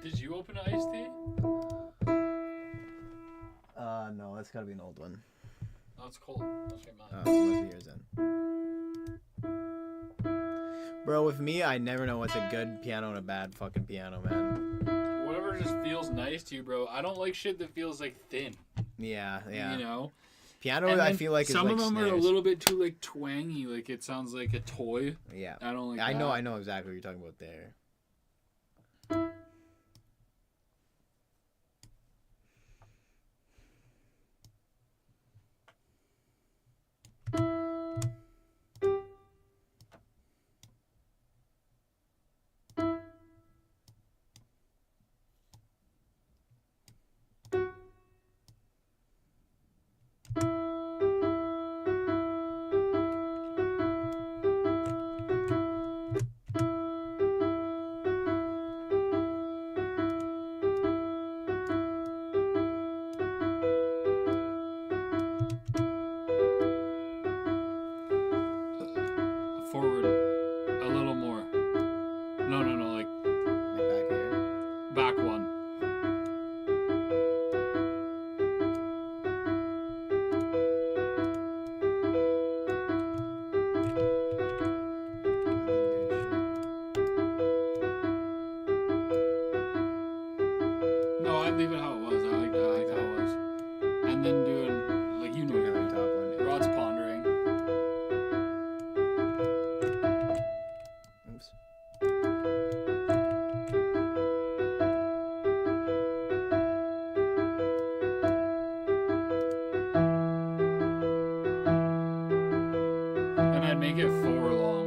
Did you open an iced tea? No, that's gotta be an old one. Oh, it's cold. I'll get mine. It must be yours then. Bro, with me, I never know what's a good piano and a bad fucking piano, man. Whatever just feels nice to you, bro. I don't like shit that feels like thin. Yeah, yeah. You know? Piano, And I then feel like is some like of them are a snares. little bit too like twangy, like it sounds like a toy. Yeah. I don't like I that. know exactly what you're talking about there. Forward a little more. No, like back here. Back one. No, I'd leave it how it was. I like that. I like how it was. And then doing like you knew the top one. Yeah. Rod's pondering. Oops. And I'd make it 4 long.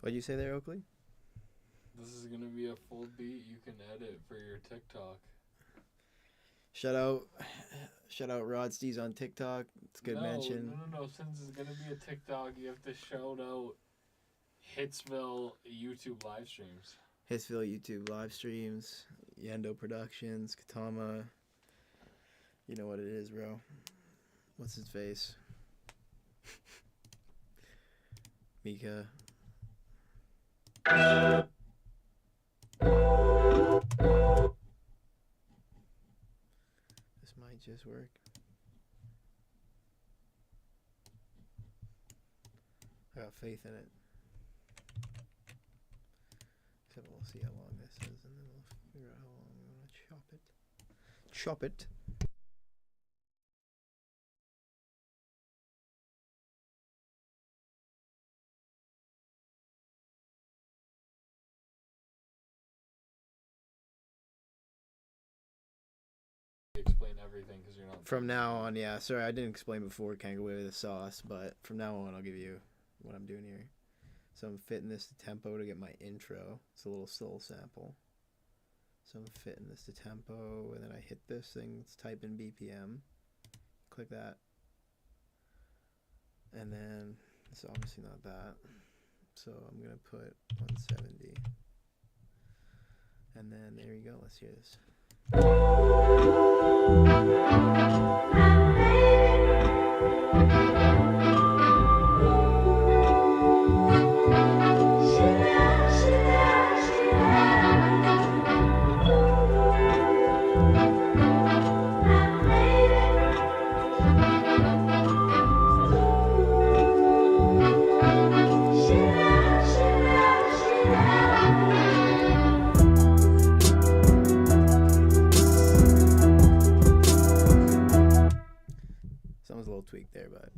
What'd you say there, Oakley? This is gonna be a full beat you can edit for your TikTok. Shout out Rod Steez on TikTok. It's a good mention. No. Since it's gonna be a TikTok, you have to shout out Hitsville YouTube live streams. Hitsville YouTube live streams. Yendo Productions. Katama. You know what it is, bro. What's his face? Mika. This might just work. I got faith in it. Except we'll see how long this is, and then we'll figure out how long we want to chop it. Chop it. Explain everything because you're not. From now on, yeah. Sorry, I didn't explain before. Can't go away with the sauce, but from now on, I'll give you what I'm doing here. So I'm fitting this to tempo to get my intro. It's a little soul sample. So I'm fitting this to tempo, and then I hit this thing. Let's type in BPM. Click that. And then it's obviously not that. So I'm going to put 170. And then there you go. Let's hear this. Someone's a little tweaked there, but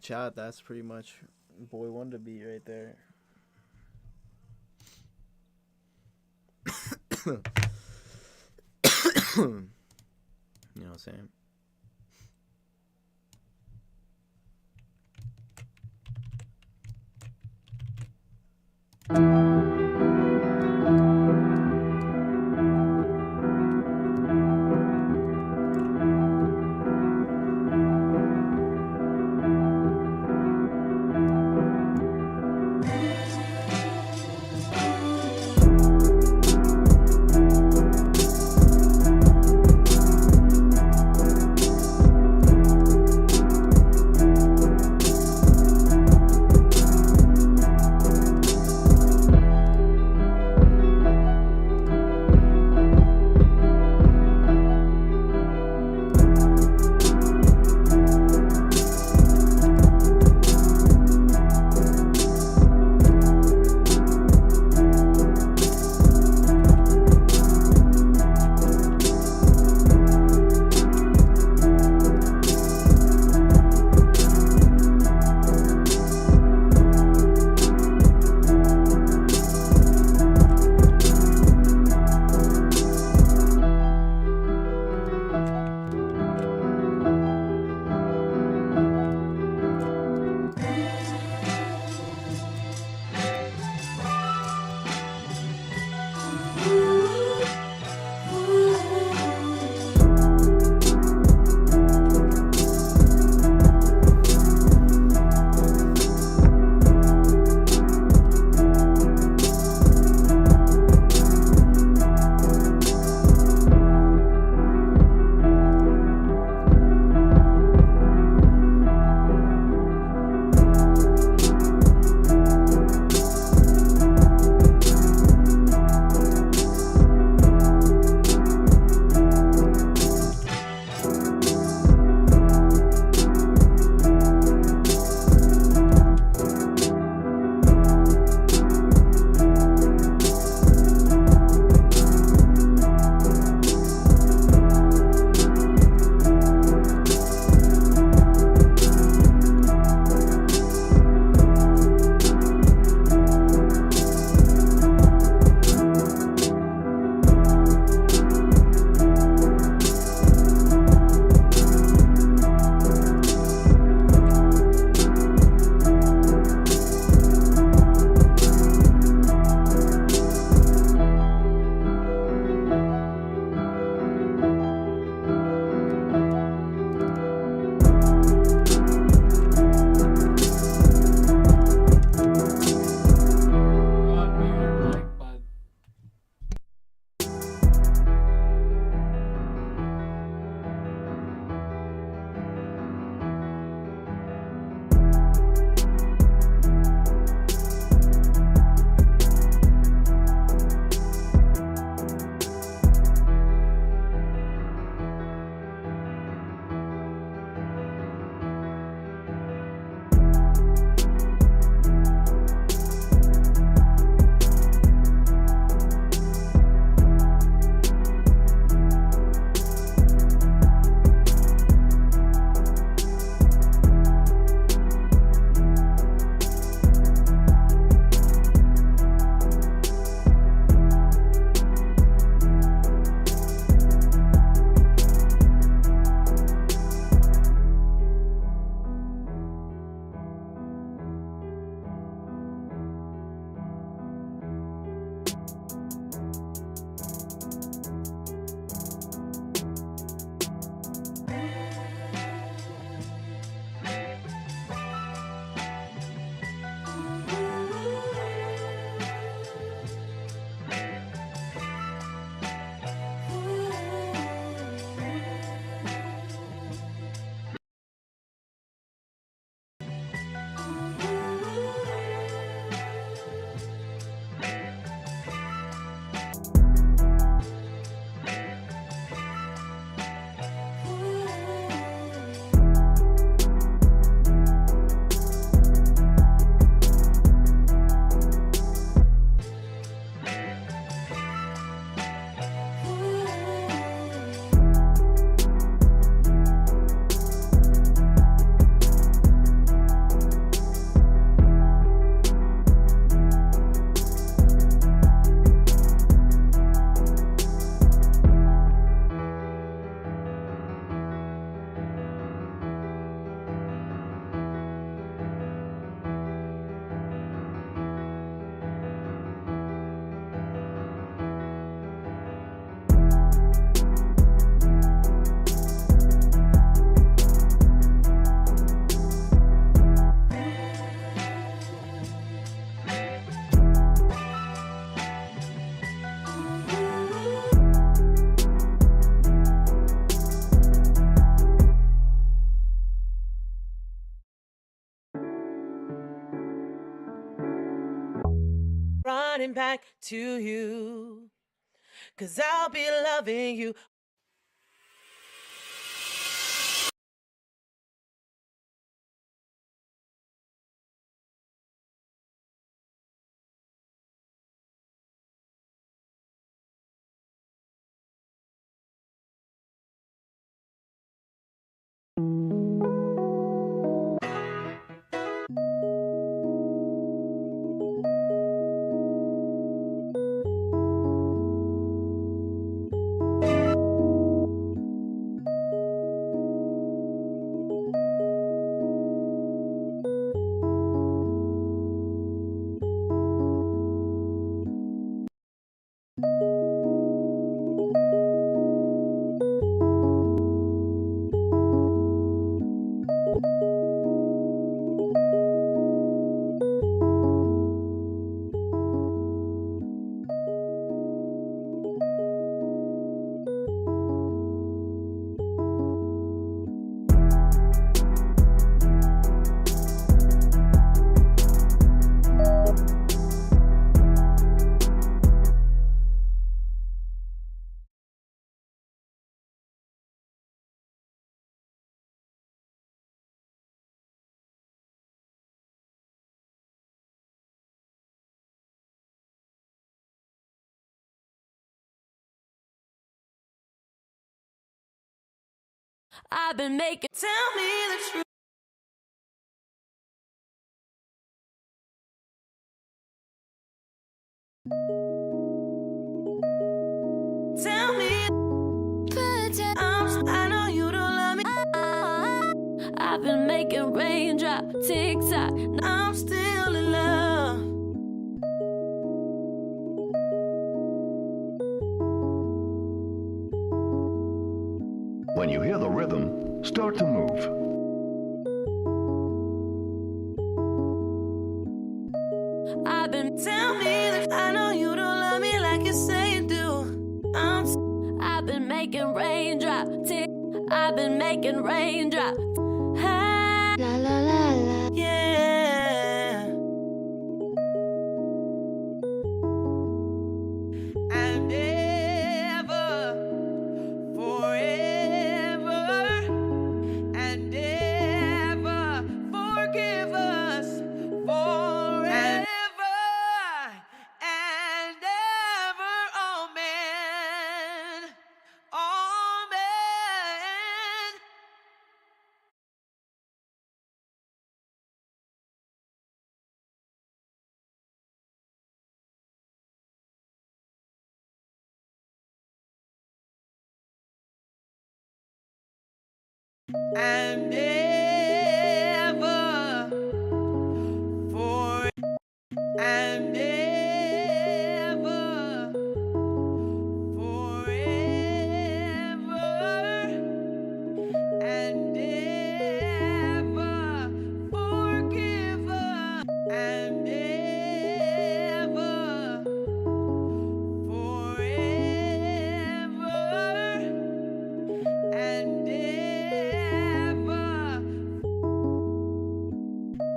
chat, that's pretty much Boy Wonder beat right there. You know what I'm saying? coming back to you. 'Cause I'll be loving you. I've been making. Tell me the truth. Tell me. I know you don't love me. I've been making raindrop tick tock. I'm still in love. When you hear the rhythm, start to move. I've been. Tell me that I know you don't love me like you say you do. I've been making raindrop tick. I've been making raindrop. La la la la. Yeah. And ever, forever, and ever, forgive us forever. And ever, amen. Amen. And ever, for and ever, forever, and ever, forgive us, and ever, forever, and ever,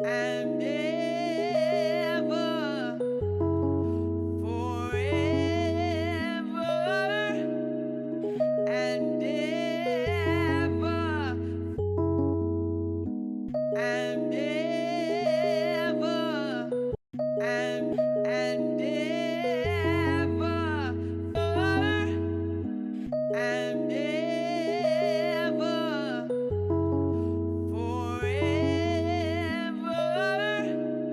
and ever, forever, and ever, and ever, and ever, and ever, forever,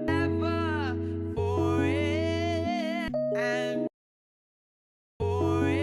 ever, forever, and forever.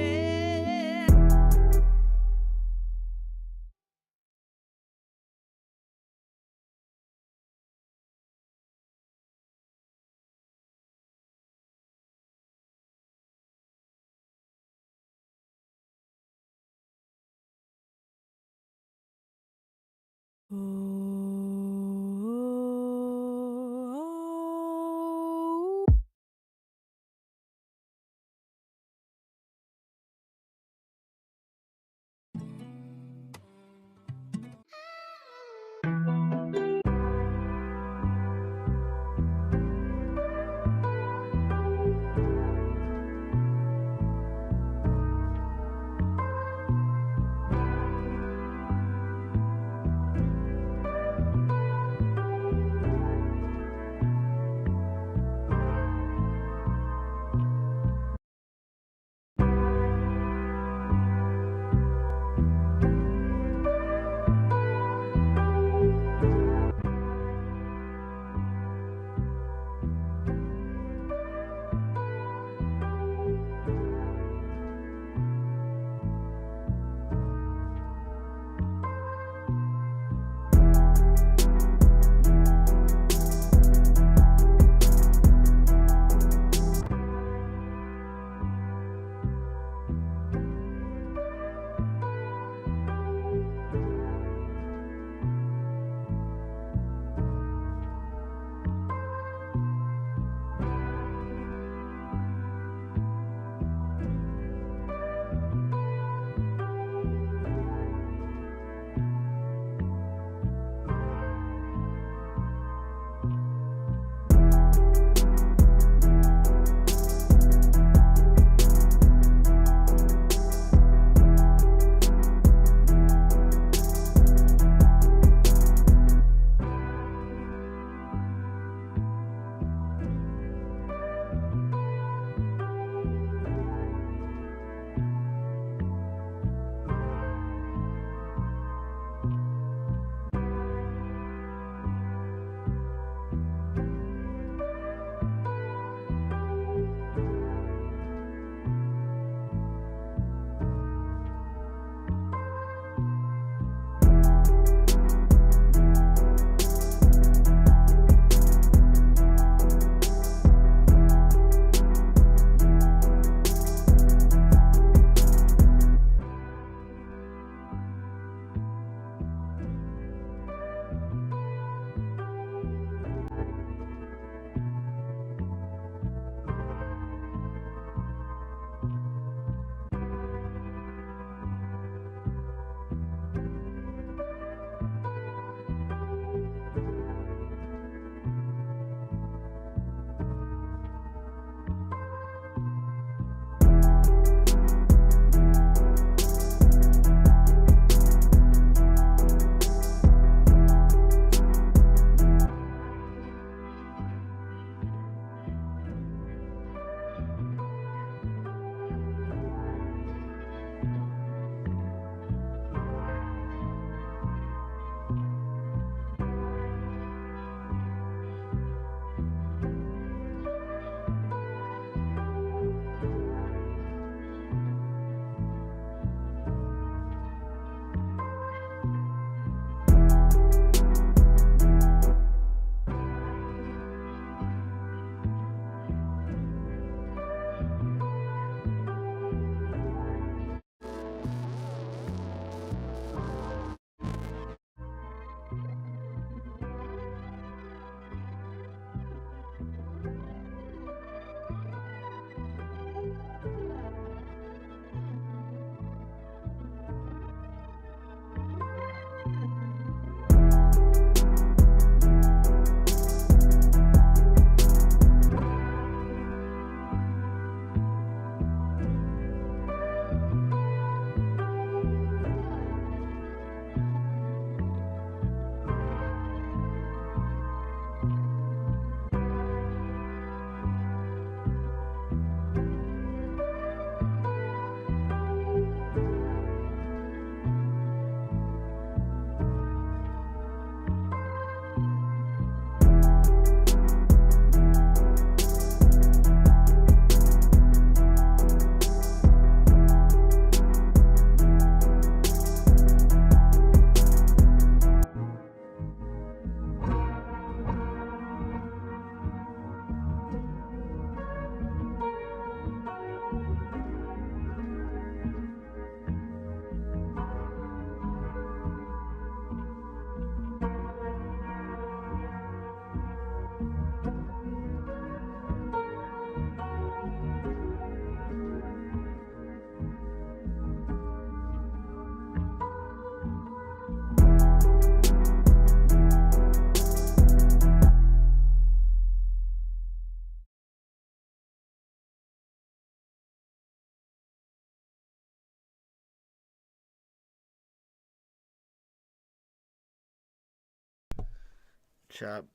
Chop.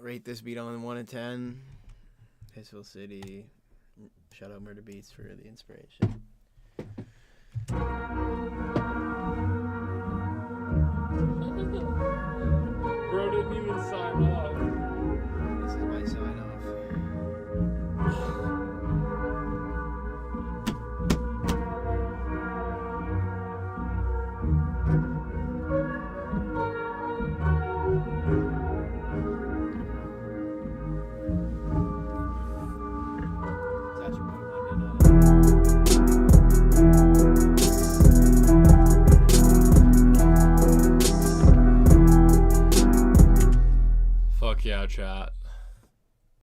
Rate this beat on 1 to 10. Pistol City. Shout out Murder Beats for the inspiration. Bro didn't even sign off. This is my sign off. Fuck yeah, chat.